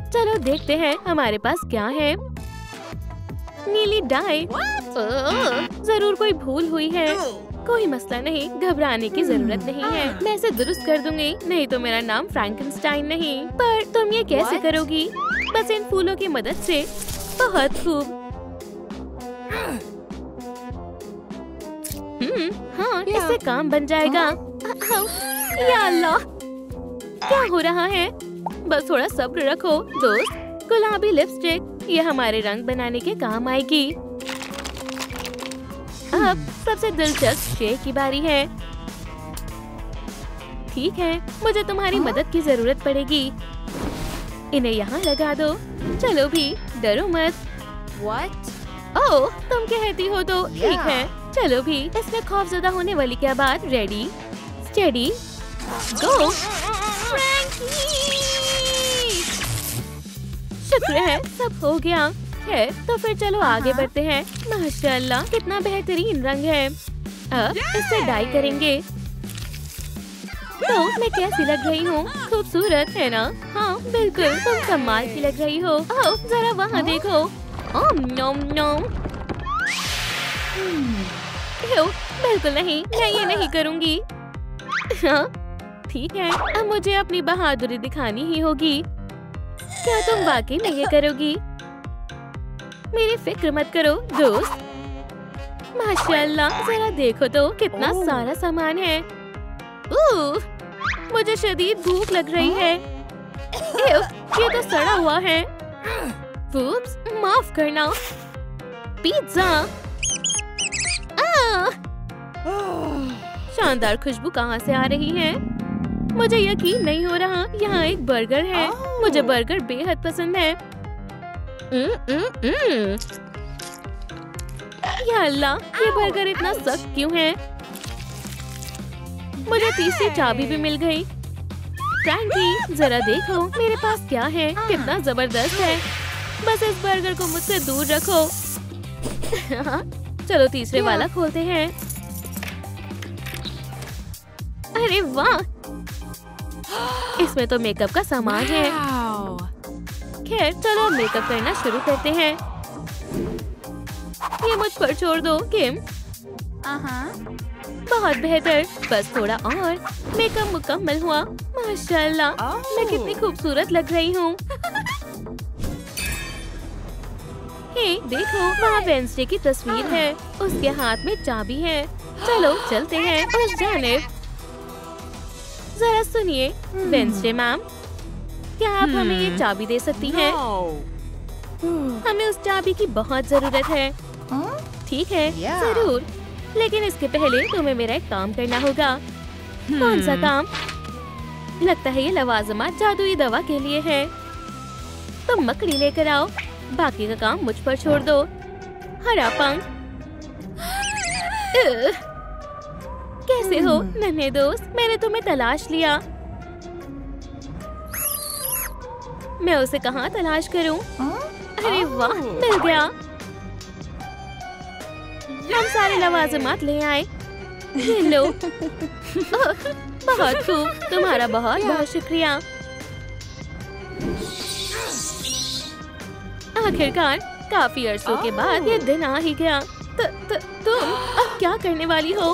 चलो देखते हैं हमारे पास क्या है। नीली डाई। जरूर कोई भूल हुई है। कोई मसला नहीं, घबराने की जरूरत नहीं है। मैं इसे दुरुस्त कर दूंगी। नहीं तो मेरा नाम फ्रैंकेनस्टाइन नहीं। पर तुम ये कैसे करोगी? बस इन फूलों की मदद से। बहुत खूब। हाँ, इससे काम बन जाएगा। या अल्लाह, क्या हो रहा है? बस थोड़ा सब्र रखो दोस्त। गुलाबी लिपस्टिक, ये हमारे रंग बनाने के काम आएगी। अब सबसे दिलचस्प शेर की बारी है। ठीक है, मुझे तुम्हारी मदद की जरूरत पड़ेगी। इन्हें यहाँ लगा दो। चलो भी, डरो मत। What? ओह, तुम कहती हो तो ठीक है। चलो भी, इसमें खौफजदा होने वाली क्या बात। रेडी, स्टेडी, गो। शुक्र है, सब हो गया है। तो फिर चलो आगे बढ़ते हैं। माशाल्लाह, कितना बेहतरीन रंग है। अब इससे डाई करेंगे। तो मैं कैसी लग रही हूँ? खूबसूरत है ना? हाँ बिल्कुल, तुम कमाल की लग रही हो। आओ जरा वहाँ देखो। नोम नोम। बिल्कुल नहीं, मैं ये नहीं करूँगी। हाँ ठीक है, अब मुझे अपनी बहादुरी दिखानी ही होगी। क्या तुम वाकई में ये करोगी? मेरी फिक्र मत करो दोस्त। माशाल्लाह, जरा देखो तो कितना सारा सामान है। मुझे शदीद भूख लग रही है। ये तो सड़ा हुआ है। उप्स, माफ करना। पिज्जा। शानदार खुशबू कहाँ से आ रही है? मुझे यकीन नहीं हो रहा। यहाँ एक बर्गर है। मुझे बर्गर बेहद पसंद है। या अल्लाह, ये बर्गर इतना सख्त क्यों है? मुझे तीसरी चाबी भी मिल गई। फ्रैंकी, जरा देखो मेरे पास क्या है। कितना जबरदस्त है। बस इस बर्गर को मुझसे दूर रखो। चलो तीसरे वाला खोलते हैं। अरे वाह, इसमें तो मेकअप का सामान है। Wow. खैर चलो मेकअप करना शुरू करते हैं। ये मुझ पर छोड़ दो किम। बहुत बेहतर, बस थोड़ा और। मेकअप मुकम्मल हुआ। माशाल्लाह, मैं कितनी खूबसूरत लग रही हूँ। हे देखो, वहाँ वेंसडे की तस्वीर है। उसके हाथ में चाबी है। चलो चलते हैं उस जानिब। जरा सुनिए वेंसडे मैम, क्या आप हमें ये चाबी दे सकती हैं? हमें उस चाबी की बहुत जरूरत है। ठीक है, जरूर, लेकिन इसके पहले तुम्हें मेरा एक काम करना होगा। कौन सा काम? लगता है ये लवाजमात जादुई दवा के लिए है। तुम मकड़ी लेकर आओ, बाकी का काम मुझ पर छोड़ दो। हरा पंख। कैसे हो नन्हे दोस्त? मैंने तुम्हें तलाश लिया। मैं उसे कहाँ तलाश करूं? अरे वाह, मिल गया। हम सारे लवाजमात ले आए। ये लो। बहुत खूब, तुम्हारा बहुत बहुत शुक्रिया। आखिरकार काफी अरसों के बाद ये दिन आ ही गया। तुम अब क्या करने वाली हो?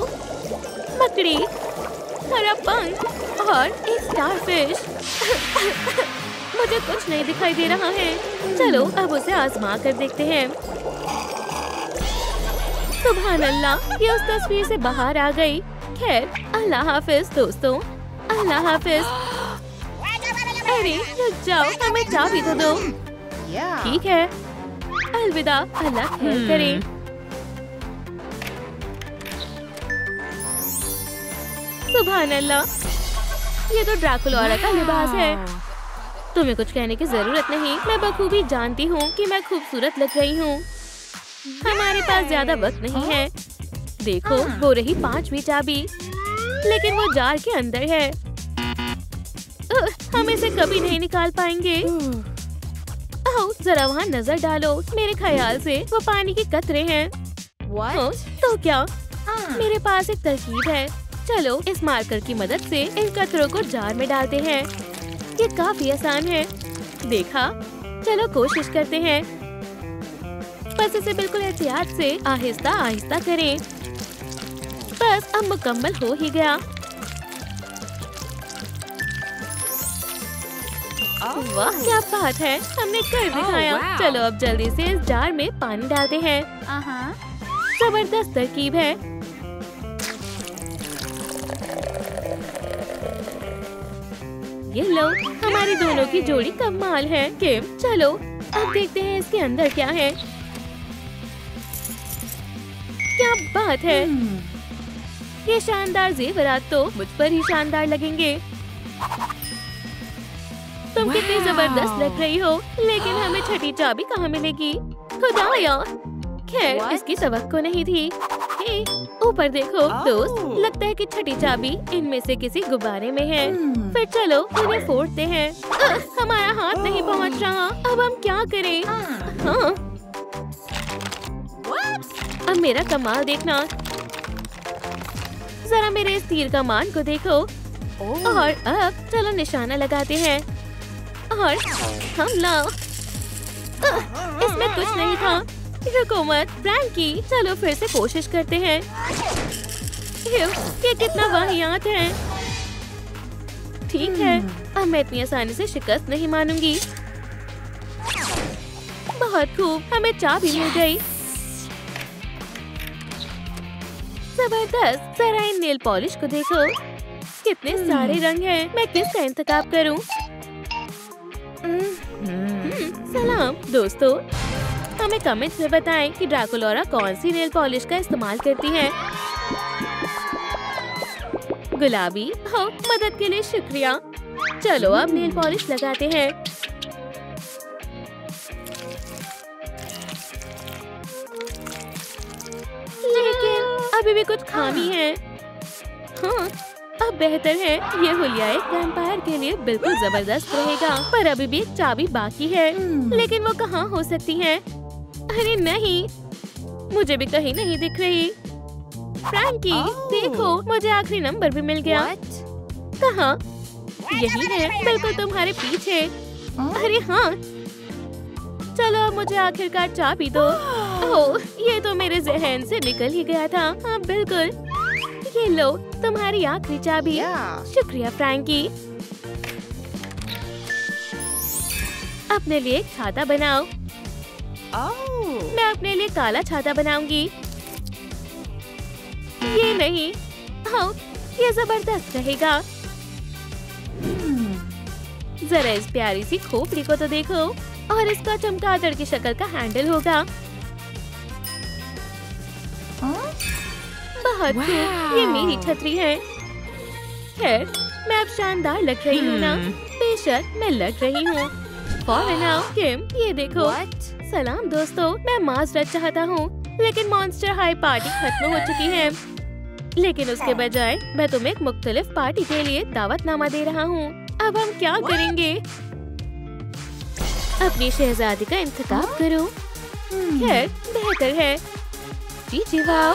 मकड़ी, हरा पंख और एक स्टारफिश। मुझे कुछ नहीं दिखाई दे रहा है। चलो अब उसे आजमा कर देखते हैं। सुभान अल्लाह, ये उस तस्वीर से बाहर आ गई। खैर, अल्लाह हाफिज दोस्तों, अल्लाह हाफिज। अरे रुक जाओ, हमें चाबी तो दो। ठीक है, अलविदा, अल्लाह खैर करे। सुभान अल्लाह, ये तो ड्रैकुला का लिबास है। तुम्हें कुछ कहने की जरूरत नहीं, मैं बखूबी जानती हूँ कि मैं खूबसूरत लग रही हूँ। हमारे पास ज्यादा वक्त नहीं है। देखो, वो रही 5वीं चाबी, लेकिन वो जार के अंदर है। हम इसे कभी नहीं निकाल पाएंगे। जरा वहाँ नजर डालो। मेरे ख्याल से वो पानी के कतरे हैं। तो क्या? मेरे पास एक तरकीब है। चलो इस मार्कर की मदद से इन कतरों को जार में डालते हैं। ये काफी आसान है। देखा? चलो कोशिश करते हैं। बस इसे बिल्कुल एहतियात से आहिस्ता आहिस्ता करें। बस अब मुकम्मल हो ही गया। वाह क्या बात है, हमने कर दिखाया। चलो अब जल्दी से इस जार में पानी डालते हैं। जबरदस्त तरकीब है। ये लो, हमारी दोनों की जोड़ी कमाल है। किम, चलो अब देखते हैं इसके अंदर क्या है। क्या बात है, ये शानदार जेवरात तो मुझ पर ही शानदार लगेंगे। तुम कितनी जबरदस्त लग रही हो, लेकिन हमें छठी चाबी कहाँ मिलेगी? खुदाया, खैर इसकी तवक्को नहीं थी। हे, ऊपर देखो दोस्त, लगता है कि छठी चाबी इनमें से किसी गुब्बारे में है। फिर चलो उन्हें फोड़ते हैं। हमारा हाथ नहीं पहुँच रहा, अब हम क्या करें? हाँ, अब मेरा कमाल देखना। जरा मेरे इस तीर कमान को देखो। और अब चलो निशाना लगाते हैं और हमला। इसमें कुछ नहीं था। रुको मत फ्रैंकी, चलो फिर से कोशिश करते हैं। ये कितना वाहियात है। ठीक है, अब मैं इतनी आसानी से शिकस्त नहीं मानूंगी। बहुत खूब, हमें चाबी मिल गई। जबरदस्त, जरा इन नेल पॉलिश को देखो, कितने सारे रंग हैं। मैं किसका इंतखाब करूं? सलाम दोस्तों, हमें कमेंट्स में बताएं कि ड्रैकुला कौन सी नेल पॉलिश का इस्तेमाल करती है। गुलाबी, हो मदद के लिए शुक्रिया। चलो अब नेल पॉलिश लगाते हैं। लेकिन अभी भी कुछ खामी है। हाँ, अब बेहतर है। ये हुलिया एक वैम्पायर के लिए बिल्कुल जबरदस्त रहेगा। पर अभी भी एक चाबी बाकी है। लेकिन वो कहाँ हो सकती है? अरे नहीं, मुझे भी कहीं नहीं दिख रही। फ्रैंकी, देखो, मुझे आखिरी नंबर भी मिल गया। कहाँ? यही है, बिल्कुल तुम्हारे पीछे। अरे हाँ, चलो अब मुझे आखिरकार चाबी दो। ओह, ये तो मेरे जहन से निकल ही गया था। हाँ बिल्कुल, ये लो तुम्हारी आखिरी चाबी। शुक्रिया फ्रैंकी। अपने लिए एक छाता बनाओ। मैं अपने लिए काला छाता बनाऊंगी। ये नहीं, हाँ ये जबरदस्त रहेगा। जरा इस प्यारी सी खोपड़ी को तो देखो, और इसका चमगादड़ की शक्ल का हैंडल होगा। बहुत खूब, ये मेरी छतरी है। खैर, मैं अब शानदार लग रही हूँ ना? बेशक मैं लग रही हूँ। फौरन आओ किम, ये देखो। सलाम दोस्तों, मैं माजरत चाहता हूँ, लेकिन मॉन्स्टर हाई पार्टी खत्म हो चुकी है। लेकिन उसके बजाय मैं तुम्हें एक मुख्तलिफ पार्टी के लिए दावतनामा दे रहा हूँ। अब हम क्या करेंगे? अपनी शहजादी का इंतखाब करो। खैर, बेहतर है। जी जी वाह,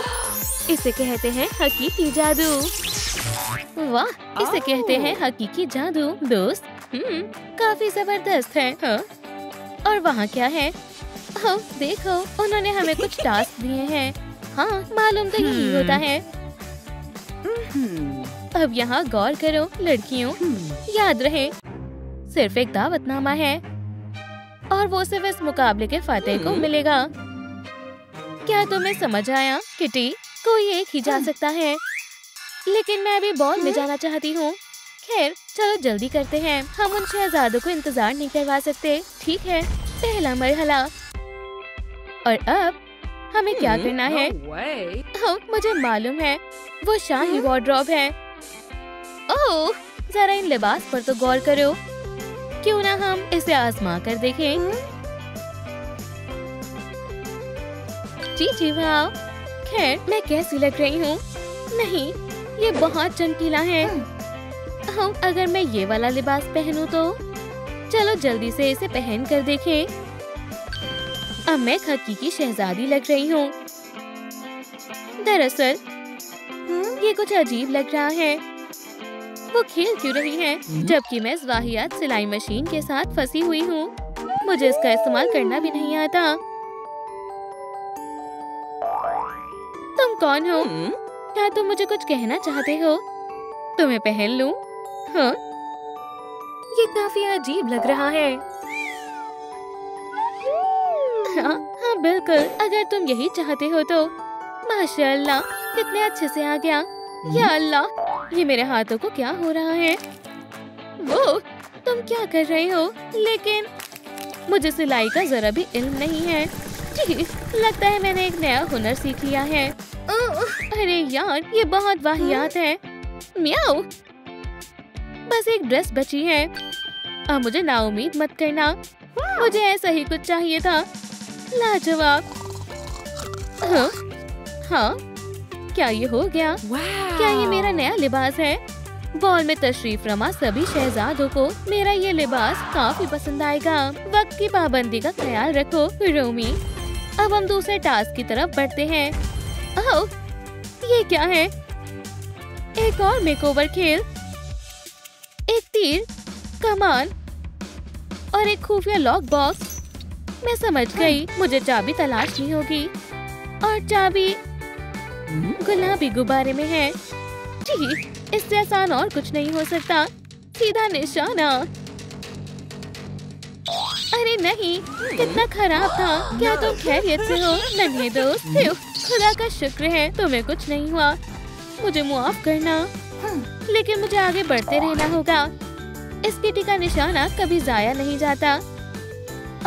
इसे कहते हैं हकीकी जादू। वाह, इसे कहते हैं हकीकी जादू। दोस्त, काफी जबरदस्त है। हाँ? और वहाँ क्या है? ओह, देखो, उन्होंने हमें कुछ टास्क दिए हैं। हाँ, मालूम तो यही होता है। अब यहाँ गौर करो लड़कियों, याद रहे सिर्फ एक दावतनामा है और वो सिर्फ इस मुकाबले के फातेह को मिलेगा। क्या तुम्हें समझ आया किटी? कोई एक ही जा सकता है, लेकिन मैं अभी बॉल में जाना चाहती हूँ। खैर, चलो जल्दी करते हैं, हम उन शहजादों को इंतजार नहीं करवा सकते। ठीक है, पहला मरहला। और अब हमें क्या करना है? ओह, मुझे मालूम है, वो शाही वार्डरोब है। ओह, जरा इन लिबास पर तो गौर करो। क्यों ना हम इसे आजमा कर देखें? जी वाह। खैर, मैं कैसी लग रही हूँ? नहीं, ये बहुत चमकीला है। ओह, अगर मैं ये वाला लिबास पहनूं तो? चलो जल्दी से इसे पहन कर देखें। अब मैं हकीकी शहजादी लग रही हूँ। दरअसल ये कुछ अजीब लग रहा है। वो खेल क्यों रही है जबकि मैं इस वाहियात सिलाई मशीन के साथ फंसी हुई हूँ? मुझे इसका इस्तेमाल करना भी नहीं आता। तुम कौन हो? क्या तुम मुझे कुछ कहना चाहते हो? तुम्हें पहन लूं? हाँ? ये काफी अजीब लग रहा है। हाँ बिल्कुल, अगर तुम यही चाहते हो तो। माशाअल्लाह, कितने अच्छे से आ गया। या अल्लाह, ये मेरे हाथों को क्या हो रहा है? वो, तुम क्या कर रहे हो? लेकिन मुझे सिलाई का जरा भी इल्म नहीं है। जी, लगता है मैंने एक नया हुनर सीख लिया है। अरे यार, ये बहुत वाहियात है। म्याऊ, बस एक ड्रेस बची है। अब मुझे नाउम्मीद मत करना, मुझे ऐसा ही कुछ चाहिए था। लाजवाब। हाँ, क्या ये हो गया? क्या ये मेरा नया लिबास है? बॉल में तशरीफ रमा सभी शहजादों को मेरा ये लिबास काफी पसंद आएगा। वक्त की पाबंदी का ख्याल रखो रोमी। अब हम दूसरे टास्क की तरफ बढ़ते हैं। ओह, ये क्या है? एक और मेकओवर खेल। एक तीर, कमान और एक खुफिया लॉक बॉक्स। मैं समझ गई, मुझे चाबी तलाशनी होगी और चाबी गुलाबी गुब्बारे में है। जी, इससे आसान और कुछ नहीं हो सकता। सीधा निशाना। अरे नहीं, कितना खराब था। क्या तुम खैरियत से हो नन्हे दोस्त? खुदा का शुक्र है तुम्हें कुछ नहीं हुआ। मुझे मुआफ करना, लेकिन मुझे आगे बढ़ते रहना होगा। इस किटी का निशाना कभी जाया नहीं जाता।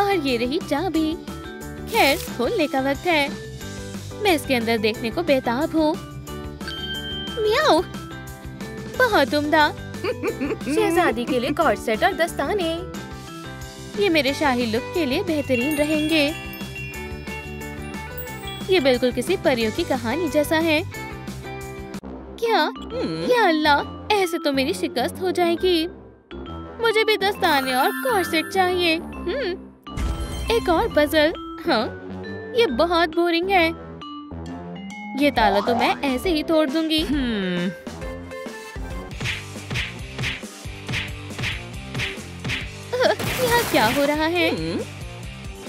और ये रही चाबी। खैर, खोलने का वक्त है। मैं इसके अंदर देखने को बेताब हूँ। म्याऊ, बहुत उम्दा। शहजादी के लिए कॉर्ड सेट और दस्ताने। ये मेरे शाही लुक के लिए बेहतरीन रहेंगे। ये बिल्कुल किसी परियों की कहानी जैसा है। क्या? या अल्लाह, ऐसे तो मेरी शिकस्त हो जाएगी। मुझे भी दस्ताने और कॉर्सेट चाहिए। एक और पजल। हाँ, ये बहुत बोरिंग है। ये ताला तो मैं ऐसे ही तोड़ दूंगी। यहाँ क्या हो रहा है?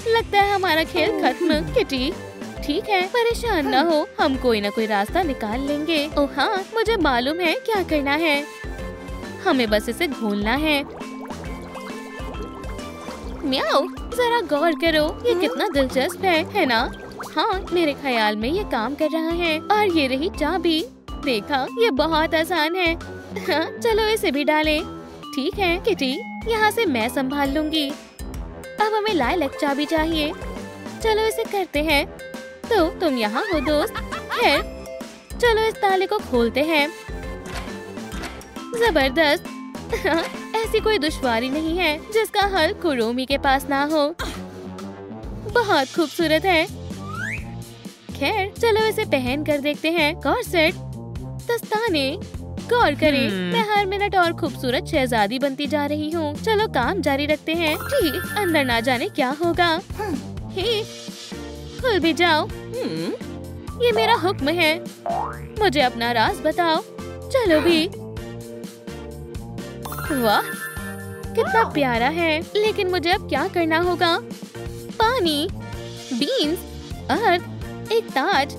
लगता है हमारा खेल खत्म। किटी, ठीक है, परेशान न हो, हम कोई न कोई रास्ता निकाल लेंगे। ओह हाँ, मुझे मालूम है क्या करना है। हमें बस इसे घोलना है। म्याऊ, जरा गौर करो, ये कितना दिलचस्प है ना? हाँ, मेरे ख्याल में ये काम कर रहा है। और ये रही चाबी। देखा, ये बहुत आसान है। हाँ, चलो इसे भी डालें। ठीक है किटी, यहाँ से मैं संभाल लूंगी। अब हमें लाइलैक चाबी चाहिए। चलो इसे करते हैं। तो तुम यहाँ हो दोस्त। खैर, चलो इस ताले को खोलते हैं। जबरदस्त। ऐसी कोई दुश्वारी नहीं है जिसका हल कुरोमी के पास ना हो। बहुत खूबसूरत है। खैर, चलो इसे पहन कर देखते हैं। कॉर्सेट, दस्ताने। गौर करें, मैं हर मिनट और खूबसूरत शहजादी बनती जा रही हूँ। चलो काम जारी रखते हैं। ठीक, अंदर ना जाने क्या होगा। हे, खुल भी जाओ। ये मेरा हुक्म है। मुझे अपना राज बताओ। चलो भी। वाह, कितना प्यारा है। लेकिन मुझे अब क्या करना होगा? पानी, बीन्स, अर्थ, एक ताज।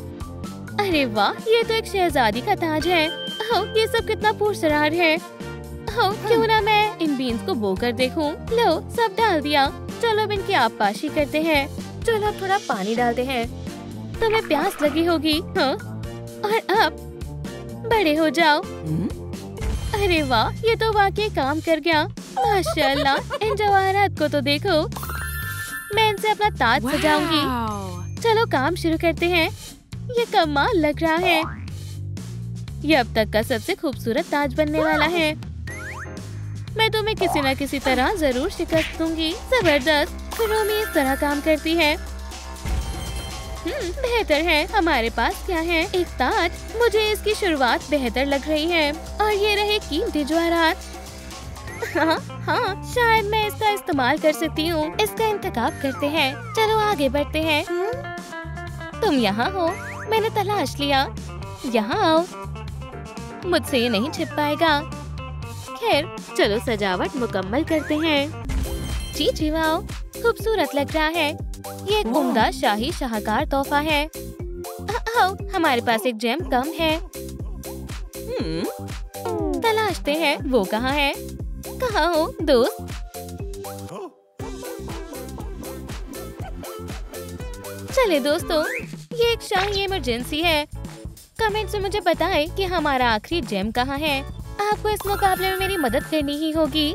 अरे वाह, ये तो एक शहजादी का ताज है। ओह, ये सब कितना पुरस्कार है। ओह, क्यों ना मैं इन बीन्स को बो कर देखूं। लो, सब डाल दिया। चलो अब इनकी आबपाशी करते हैं। चलो अब थोड़ा पानी डालते हैं। तुम्हें प्यास लगी होगी, हाँ? और अब बड़े हो जाओ। अरे वाह, ये तो वाकई काम कर गया। माशाल्लाह, इन जवाहरात को तो देखो। मैं इनसे अपना ताज सजाऊंगी। Wow. चलो काम शुरू करते हैं। ये कमाल लग रहा है। ये अब तक का सबसे खूबसूरत ताज बनने वाला है। मैं तुम्हें किसी न किसी तरह जरूर शिकस्त दूंगी। जबरदस्त। रोमी इस तरह काम करती है। बेहतर है। हमारे पास क्या है? एक ताज। मुझे इसकी शुरुआत बेहतर लग रही है। और ये रहे कीमती जवाहरात। हाँ, शायद मैं इसका इस्तेमाल कर सकती हूँ। इसका इंतखाब करते हैं। चलो आगे बढ़ते हैं। तुम यहाँ हो, मैंने तलाश लिया। यहाँ आओ। मुझसे ये नहीं छिप पाएगा। खैर, चलो सजावट मुकम्मल करते हैं। जी वाओ, खूबसूरत लग रहा है। ये एक उम्दा शाही शाहकार तोहफा है। हमारे पास एक जेम कम है। तलाशते हैं। वो कहाँ है? कहाँ हो दोस्त? चले दोस्तों, ये एक शाही इमरजेंसी है। कमेंट में मुझे बताएं कि हमारा आखिरी जेम कहाँ है। आपको इस मुकाबले में मेरी मदद करनी ही होगी।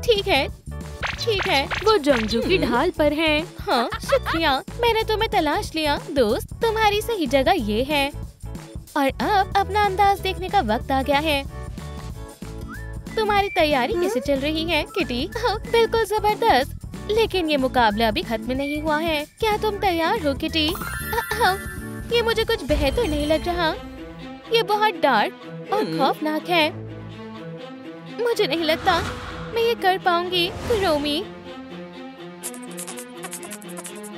ठीक है, वो जंगजू की ढाल पर है। हाँ, शुक्रिया। मैंने तुम्हें तलाश लिया दोस्त। तुम्हारी सही जगह ये है। और अब अपना अंदाज देखने का वक्त आ गया है। तुम्हारी तैयारी कैसे चल रही है किटी? बिल्कुल जबरदस्त। लेकिन ये मुकाबला अभी खत्म नहीं हुआ है। क्या तुम तैयार हो किटी? ये मुझे कुछ बेहतर नहीं लग रहा। ये बहुत डार्क और खौफनाक है। मुझे नहीं लगता मैं ये कर पाऊंगी। रोमी,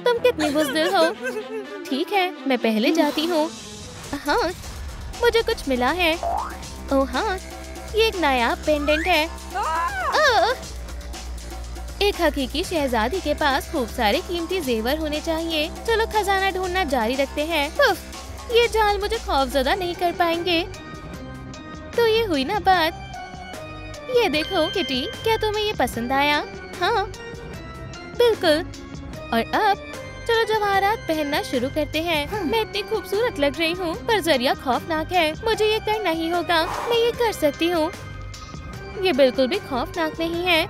तुम कितनी बुज़दिल हो। ठीक है, मैं पहले जाती हूँ। हाँ, मुझे कुछ मिला है। ओह हाँ, ये एक नायाब पेंडेंट है। एक हकीकी शहजादी के पास खूब सारे कीमती जेवर होने चाहिए। चलो खजाना ढूंढना जारी रखते हैं। ये जाल मुझे खौफजदा नहीं कर पाएंगे। तो ये हुई ना बात। ये देखो किटी, क्या तुम्हें ये पसंद आया? हाँ, बिल्कुल। और अब चलो जवाहरात पहनना शुरू करते हैं। मैं इतनी खूबसूरत लग रही हूँ, पर जरिया खौफनाक है। मुझे ये करना ही होगा। मैं ये कर सकती हूँ। ये बिल्कुल भी खौफनाक नहीं है।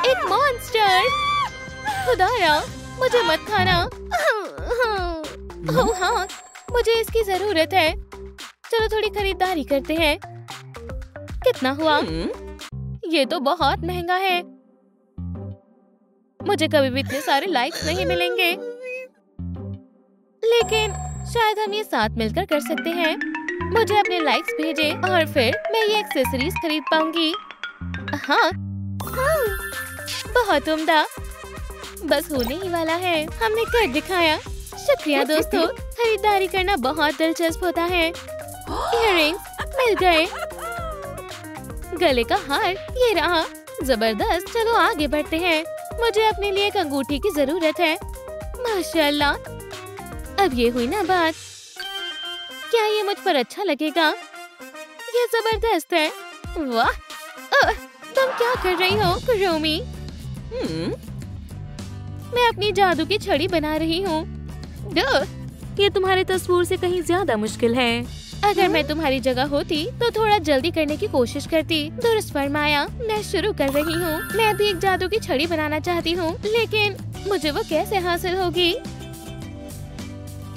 एक मॉन्स्टर! खुदारा, मुझे मत खाना। ओह हाँ, मुझे इसकी जरूरत है। चलो थोड़ी खरीदारी करते हैं। कितना हुआ? ये तो बहुत महंगा है। मुझे कभी भी इतने सारे लाइक्स नहीं मिलेंगे। लेकिन शायद हम ये साथ मिलकर कर सकते हैं। मुझे अपने लाइक्स भेजे और फिर मैं ये एक्सेसरीज खरीद पाऊंगी। हाँ, बहुत उम्दा। बस होने ही वाला है। हमने कर दिखाया। शुक्रिया दोस्तों। खरीदारी करना बहुत दिलचस्प होता है। इयररिंग्स मिल गए। गले का हार ये रहा। जबरदस्त। चलो आगे बढ़ते हैं। मुझे अपने लिए एक अंगूठी की जरूरत है। माशाल्लाह, अब ये हुई ना बात। क्या ये मुझ पर अच्छा लगेगा? ये जबरदस्त है। वाह, तुम क्या कर रही हो रोमी? मैं अपनी जादू की छड़ी बना रही हूँ। ये तुम्हारे तस्वीर से कहीं ज्यादा मुश्किल है। अगर मैं तुम्हारी जगह होती तो थोड़ा जल्दी करने की कोशिश करती। दुरुस्त फरमाया। मैं शुरू कर रही हूँ। मैं भी एक जादू की छड़ी बनाना चाहती हूँ, लेकिन मुझे वो कैसे हासिल होगी?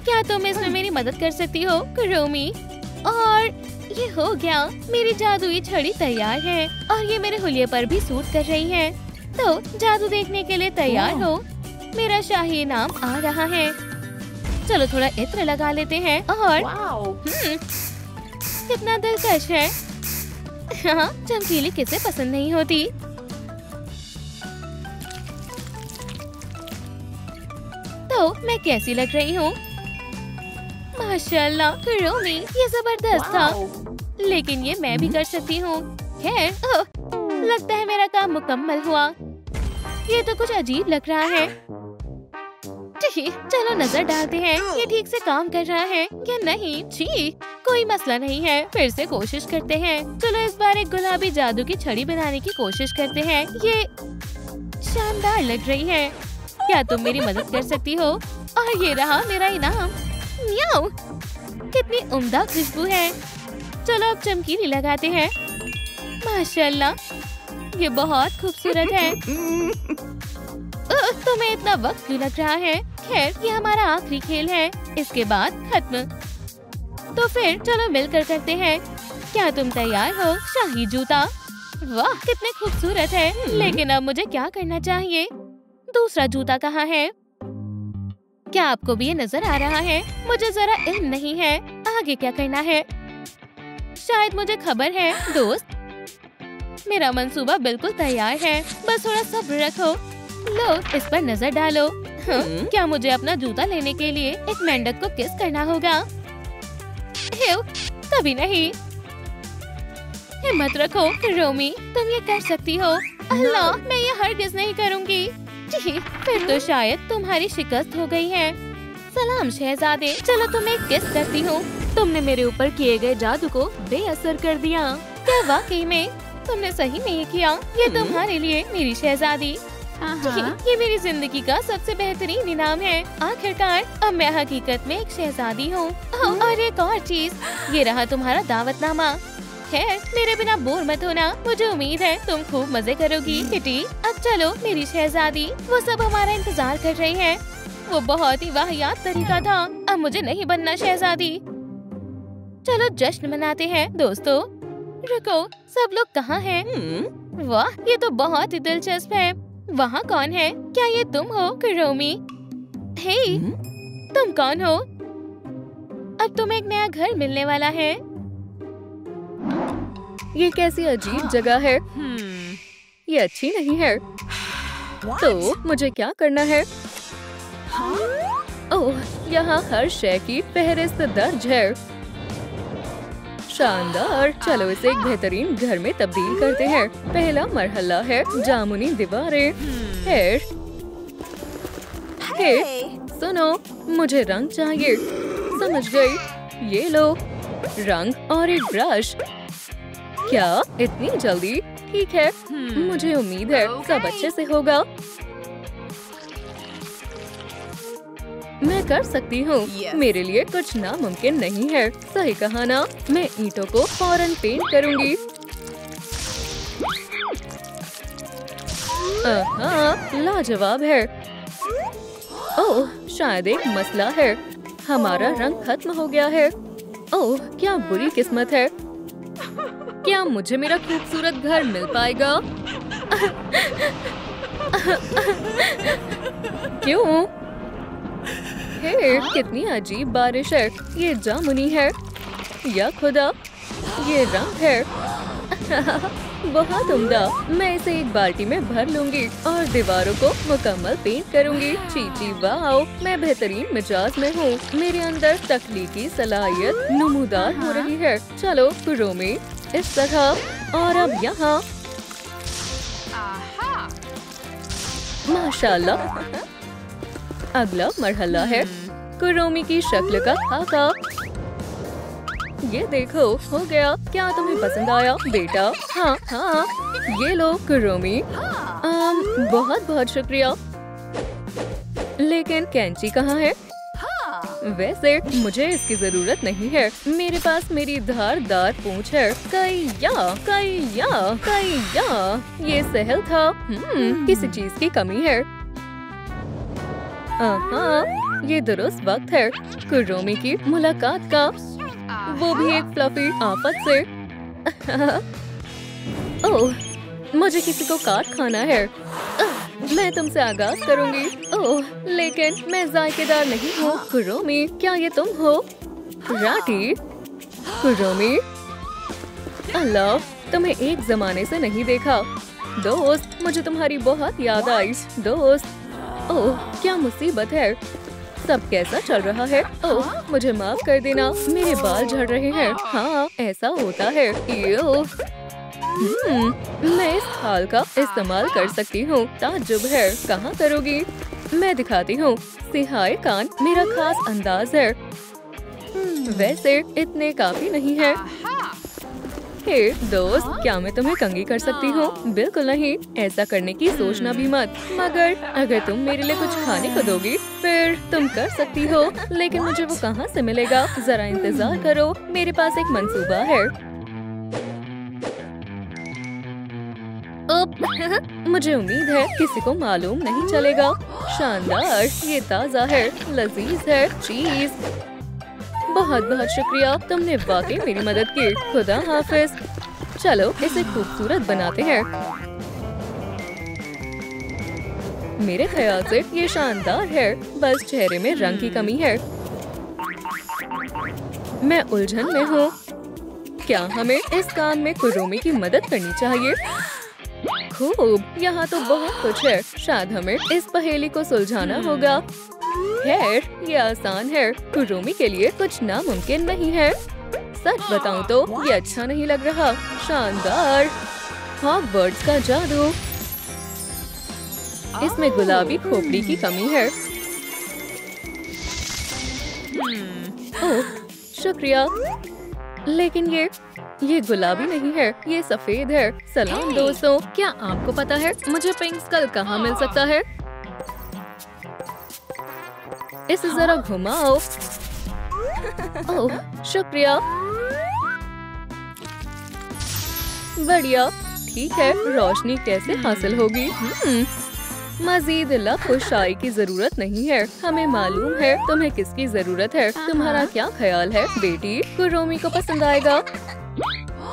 क्या तुम इसमें मेरी मदद कर सकती हो रोमी? और ये हो गया। मेरी जादुई छड़ी तैयार है और ये मेरे हुलिये पर भी सूट कर रही है। तो जादू देखने के लिए तैयार हो? मेरा शाही इनाम आ रहा है। चलो थोड़ा इत्र लगा लेते हैं। और कितना दिलकश है। हाँ, चमकीली किसे पसंद नहीं होती। तो मैं कैसी लग रही हूँ? माशाल्लाह रोमी, ये जबरदस्त था। लेकिन ये मैं भी कर सकती हूँ। खैर, लगता है मेरा काम मुकम्मल हुआ। ये तो कुछ अजीब लग रहा है। चलो नजर डालते हैं ये ठीक से काम कर रहा है या नहीं। जी, कोई मसला नहीं है, फिर से कोशिश करते हैं। चलो इस बार एक गुलाबी जादू की छड़ी बनाने की कोशिश करते हैं। ये शानदार लग रही है। क्या तुम मेरी मदद कर सकती हो? और ये रहा मेरा इनाम। म्याऊ, कितनी उम्दा खुशबू है। चलो अब चमकीली लगाते हैं। माशाल्लाह, ये बहुत खूबसूरत है। तुम्हें इतना वक्त क्यों लग रहा है? खैर, ये हमारा आखिरी खेल है, इसके बाद खत्म। तो फिर चलो मिलकर करते हैं। क्या तुम तैयार हो? शाही जूता, वाह कितने खूबसूरत है। लेकिन अब मुझे क्या करना चाहिए? दूसरा जूता कहाँ है? क्या आपको भी ये नजर आ रहा है? मुझे जरा इल्म नहीं है। आगे क्या करना है? शायद मुझे खबर है। दोस्त, मेरा मंसूबा बिल्कुल तैयार है, बस थोड़ा सब्र रखो। लो, इस पर नजर डालो। क्या मुझे अपना जूता लेने के लिए एक मेंढक को किस करना होगा? कभी नहीं। हिम्मत रखो रोमी, तुम ये कर सकती हो। अल्लाह, मैं ये हरगिज़ नहीं करूँगी। फिर तो शायद तुम्हारी शिकस्त हो गई है। सलाम शहजादे, चलो तुम्हें एक किस करती हूँ। तुमने मेरे ऊपर किए गए जादू को बेअसर कर दिया। क्या वाकई में तुमने सही में ये किया? ये तुम्हारे लिए मेरी शहजादी। ये मेरी जिंदगी का सबसे बेहतरीन इनाम है। आखिरकार अब मैं हकीकत में एक शहजादी हूँ। और एक और चीज, ये रहा तुम्हारा दावतनामा। खैर, मेरे बिना बोर मत होना। मुझे उम्मीद है तुम खूब मजे करोगी। किटी, अब चलो मेरी शहजादी, वो सब हमारा इंतजार कर रही है। वो बहुत ही वाहियात तरीका था। अब मुझे नहीं बनना शहजादी। चलो जश्न मनाते हैं दोस्तों। रुको, सब लोग कहाँ हैं? वाह, ये तो बहुत ही दिलचस्प है। वहाँ कौन है? क्या ये तुम हो रोमी? हे, तुम कौन हो? अब तुम्हें एक नया घर मिलने वाला है। ये कैसी अजीब जगह है। ये अच्छी नहीं है। तो मुझे क्या करना है? ओह, यहाँ हर शय की फहरिस्त दर्ज है। शानदार, चलो इसे एक बेहतरीन घर में तब्दील करते हैं। पहला मरहला है जामुनी दीवारें। सुनो, मुझे रंग चाहिए। समझ गई। ये लो रंग और एक ब्रश। क्या इतनी जल्दी? ठीक है, मुझे उम्मीद है सब अच्छे से होगा। मैं कर सकती हूँ। मेरे लिए कुछ नामुमकिन नहीं है। सही कहा ना? मैं ईंटों को फौरन पेंट करूँगी। लाजवाब है। ओह, शायद एक मसला है। हमारा रंग खत्म हो गया है। ओह, क्या बुरी किस्मत है। क्या मुझे मेरा खूबसूरत घर मिल पाएगा? क्यों? कितनी अजीब बारिश है। ये जामुनी है या खुदा, ये रंग है। बहुत उम्दा। मैं इसे एक बाल्टी में भर लूंगी और दीवारों को मुकम्मल पेंट करूंगी। चीची वाओ, मैं बेहतरीन मिजाज में हूँ। मेरे अंदर तख्लीकी सलाहियत नमूदार हो रही है। चलो रोमी, इस तरह। और अब यहाँ। माशाल्लाह। अगला मरहला है कुरोमी की शक्ल का खाका। ये देखो, हो गया। क्या तुम्हें पसंद आया बेटा? हाँ, ये लो कुरोमी। बहुत बहुत शुक्रिया। लेकिन कैंची कहाँ है? वैसे मुझे इसकी जरूरत नहीं है। मेरे पास मेरी धारदार पूंछ है। कैया। ये सहल था। किसी चीज की कमी है। ये दुरुस्त वक्त है कुरोमी की मुलाकात का, वो भी एक फ्लफी आफत से। ओह, मुझे किसी को काट खाना है। मैं तुमसे आगाज करूंगी। ओह, लेकिन मैं जायकेदार नहीं हूँ। कुरोमी, क्या ये तुम हो? राटी। कुरोमी, अल्लाह, तुम्हें एक जमाने से नहीं देखा। दोस्त, मुझे तुम्हारी बहुत याद आई। दोस्त, ओह, क्या मुसीबत है। सब कैसा चल रहा है? ओह, मुझे माफ कर देना, मेरे बाल झड़ रहे हैं। हाँ, ऐसा होता है। यो। मैं इस खाल का इस्तेमाल कर सकती हूँ। ताज्जुब है, कहाँ करोगी? मैं दिखाती हूँ। सिहाए कान मेरा खास अंदाज है। वैसे इतने काफी नहीं है। हे दोस्त, क्या मैं तुम्हें कंघी कर सकती हूँ? बिल्कुल नहीं, ऐसा करने की सोचना भी मत। मगर अगर तुम मेरे लिए कुछ खाने को दोगी फिर तुम कर सकती हो, लेकिन मुझे वो कहाँ से मिलेगा? जरा इंतजार करो, मेरे पास एक मंसूबा है। मुझे उम्मीद है किसी को मालूम नहीं चलेगा। शानदार, ये ताज़ा है, लजीज है। चीज, बहुत बहुत शुक्रिया, तुमने वाकई मेरी मदद की। खुदा हाफिज। चलो इसे खूबसूरत बनाते हैं। मेरे ख्याल से ये शानदार है, बस चेहरे में रंग की कमी है। मैं उलझन में हूँ। क्या हमें इस काम में कुरोमी की मदद करनी चाहिए? खूब, यहाँ तो बहुत कुछ है। शायद हमें इस पहेली को सुलझाना होगा। खैर, ये आसान है। कुरोमी के लिए कुछ नामुमकिन नहीं है। सच बताऊं तो ये अच्छा नहीं लग रहा। शानदार, हॉगवर्ट्स का जादू। इसमें गुलाबी खोपड़ी की कमी है। ओह, शुक्रिया। लेकिन ये गुलाबी नहीं है, ये सफेद है। सलाम दोस्तों, क्या आपको पता है मुझे पिंक स्कल कहाँ मिल सकता है? इसे जरा घुमाओ। ओह, शुक्रिया। बढ़िया, ठीक है, रोशनी कैसे हासिल होगी? मजीद लफ्ज़-ओ-शाई की जरूरत नहीं है। हमें मालूम है तुम्हें किसकी जरूरत है। तुम्हारा क्या ख्याल है बेटी? कुरोमी को पसंद आएगा।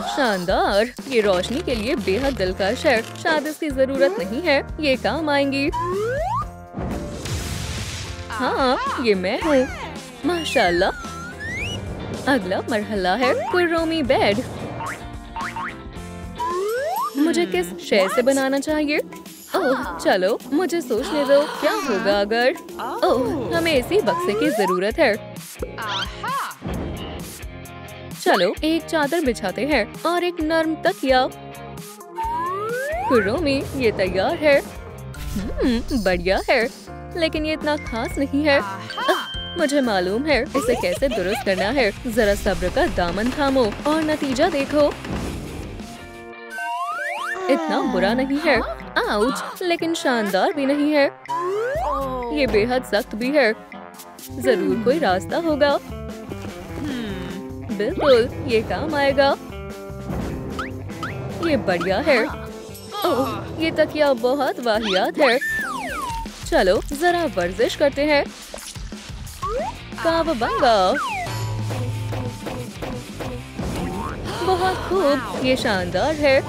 शानदार, ये रोशनी के लिए बेहद दिलकश है। शायद इसकी जरूरत नहीं है, ये काम आएंगी। हाँ, ये मैं हूँ। माशाल्लाह। अगला मरहला है कुरोमी बेड। मुझे किस शय से बनाना चाहिए? ओह, चलो मुझे सोचने दो, क्या होगा अगर? ओह, हमें इसी बक्से की जरूरत है। चलो एक चादर बिछाते हैं और एक नर्म तकिया। कुरोमी, ये तैयार है। बढ़िया है, लेकिन ये इतना खास नहीं है। मुझे मालूम है इसे कैसे दुरुस्त करना है। जरा सब्र का दामन थामो और नतीजा देखो। इतना बुरा नहीं है। आउच, लेकिन शानदार भी नहीं है। ये बेहद सख्त भी है। जरूर कोई रास्ता होगा। बिल्कुल, ये काम आएगा। ये बढ़िया है। ओह, ये तकिया बहुत वाहियात है। चलो जरा वर्जिश करते हैं। कावबंगा। बहुत खूब, ये शानदार है।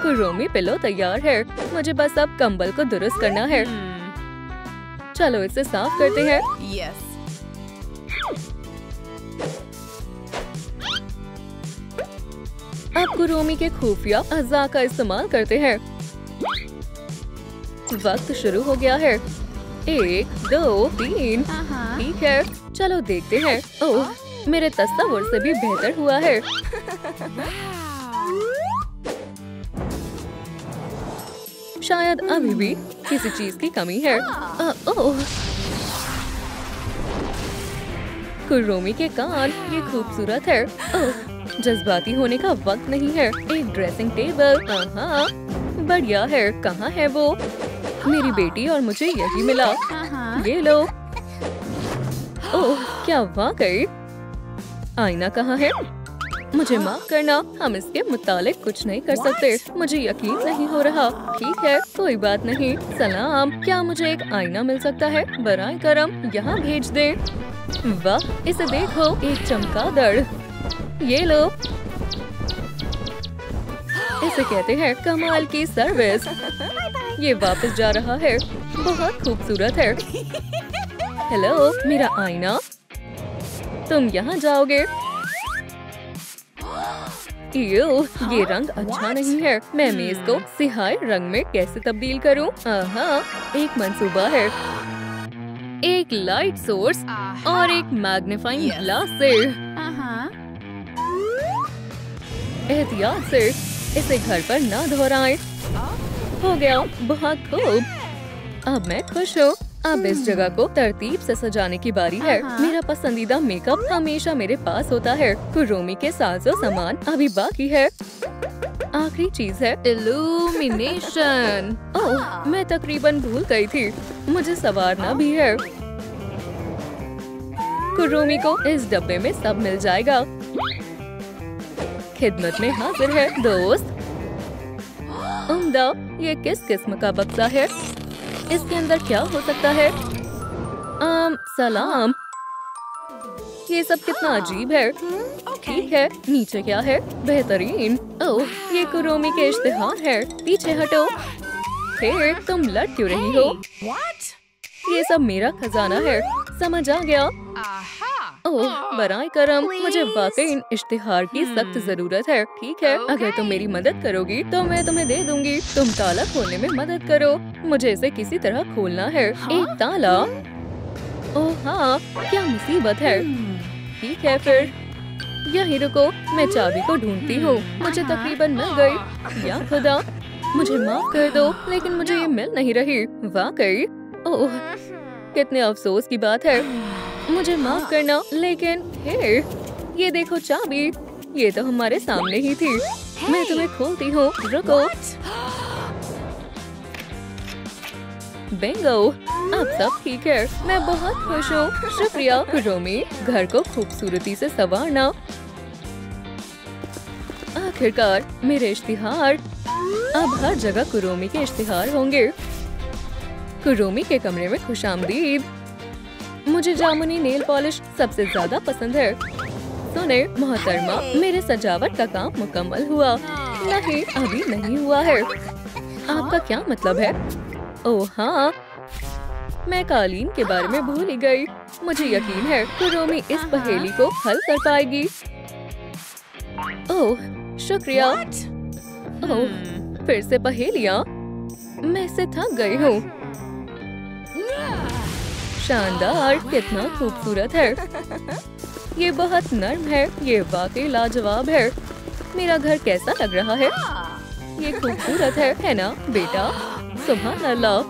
कुरोमी पिलो तैयार है। मुझे बस अब कंबल को दुरुस्त करना है। चलो इसे साफ करते हैं। Yes. अब कुरोमी के खुफिया अज़ा का इस्तेमाल करते हैं। वक्त शुरू हो गया है। 1, 2, 3। ठीक है, चलो देखते हैं। ओह, मेरे तस्वुर से भी बेहतर हुआ है। शायद अभी भी किसी चीज की कमी है। ओह, कुरोमी के कान, ये खूबसूरत है। ओह, जज्बाती होने का वक्त नहीं है। एक ड्रेसिंग टेबल। हाँ, बढ़िया है। कहाँ है वो? मेरी बेटी और मुझे यही मिला। ये लो। ओह, क्या वाकई? आईना कहाँ है? मुझे माफ करना, हम इसके मुतालिक कुछ नहीं कर सकते। मुझे यकीन नहीं हो रहा। ठीक है, कोई बात नहीं। सलाम, क्या मुझे एक आईना मिल सकता है? बराए करम, यहाँ भेज दे। वाह, इसे देखो, एक चमगादड़। ये लो। इसे कहते हैं कमाल की सर्विस। ये वापस जा रहा है। बहुत खूबसूरत है। हेलो, मेरा आईना। तुम यहाँ जाओगे? ये रंग अच्छा नहीं है। मैं मेज को सिहाई रंग में कैसे तब्दील करूं? एक मंसूबा है। एक लाइट सोर्स और एक मैग्नीफाइंग ग्लास से। एहतियात से इसे घर पर ना दोहराएं। हो गया, बहुत खूब। अब मैं खुश हूँ। अब इस जगह को तरतीब से सजाने की बारी है। मेरा पसंदीदा मेकअप हमेशा मेरे पास होता है। कुरोमी के साजो सामान अभी बाकी है। आखिरी चीज है इल्यूमिनेशन। ओह, मैं तकरीबन भूल गई थी। मुझे संवारना भी है। कुरोमी को इस डब्बे में सब मिल जाएगा। खिदमत में हाजिर है दोस्त। उम्दा, ये किस किस्म का बक्सा है? इसके अंदर क्या हो सकता है? सलाम। ये सब कितना अजीब है। ठीक है, नीचे क्या है? बेहतरीन। ओह, ये कुरोमी के इश्तिहार है। पीछे हटो। हे, तुम लड़ क्यों रही हो? ये सब मेरा खजाना है। समझ आ गया? ओह, बराए करम, मुझे वाकई इन इश्तिहार की सख्त जरूरत है। ठीक है, अगर तुम मेरी मदद करोगी तो मैं तुम्हें दे दूंगी। तुम ताला खोलने में मदद करो। मुझे इसे किसी तरह खोलना है। एक ताला? ओह हाँ, क्या मुसीबत है। ठीक है फिर, यहीं रुको, मैं चाबी को ढूंढती हूँ। मुझे तकरीबन मिल गई। या खुदा, मुझे माफ कर दो, लेकिन मुझे ये मिल नहीं रही। वाकई, ओह, कितने अफसोस की बात है। मुझे माफ करना, लेकिन हे, ये देखो चाबी। ये तो हमारे सामने ही थी। मैं तुम्हें खोलती हूँ। रुको। बिंगो, अब सब ठीक है। मैं बहुत खुश हूँ। शुक्रिया कुरोमी, घर को खूबसूरती से संवारना। आखिरकार मेरे इश्तिहार। अब हर जगह कुरोमी के इश्तिहार होंगे। कुरोमी के कमरे में खुशामदीद। मुझे जामुनी नेल पॉलिश सबसे ज्यादा पसंद है। सुने मोहतरमा, मेरे सजावट का काम मुकम्मल हुआ। नहीं, अभी नहीं हुआ है। आपका क्या मतलब है? ओह हाँ, मैं कालीन के बारे में भूल ही गई। मुझे यकीन है कुरोमी इस पहेली को हल कर पाएगी। ओह शुक्रिया। ओह, फिर से पहेलियाँ। मैं इससे थक गई हूँ। शानदार, कितना खूबसूरत है। ये बहुत नर्म है। ये वाकई लाजवाब है। मेरा घर कैसा लग रहा है? ये खूबसूरत है ना बेटा? सुभान अल्लाह।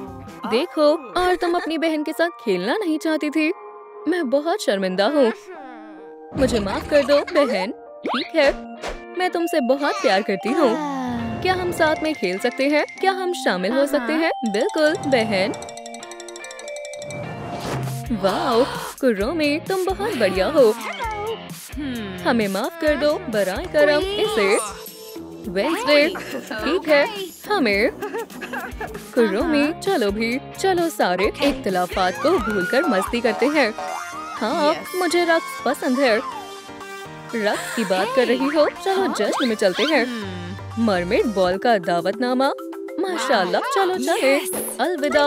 देखो, और तुम अपनी बहन के साथ खेलना नहीं चाहती थी। मैं बहुत शर्मिंदा हूँ। मुझे माफ कर दो बहन। ठीक है, मैं तुमसे बहुत प्यार करती हूँ। क्या हम साथ में खेल सकते हैं? क्या हम शामिल हो सकते हैं? बिल्कुल बहन। वाओ कुरोमी, तुम बहुत बढ़िया हो। हमें माफ कर दो बराए करम। इसे वेंसडे। ठीक है, हमें कुरोमी, चलो भी, चलो सारे इख्तिलाफात को भूलकर मस्ती करते हैं। हाँ, मुझे रक्स पसंद है। रक्स की बात कर रही हो? चलो जश्न में चलते हैं। मरमेड बॉल का दावतनामा। माशाल्लाह, चलो चले। अलविदा।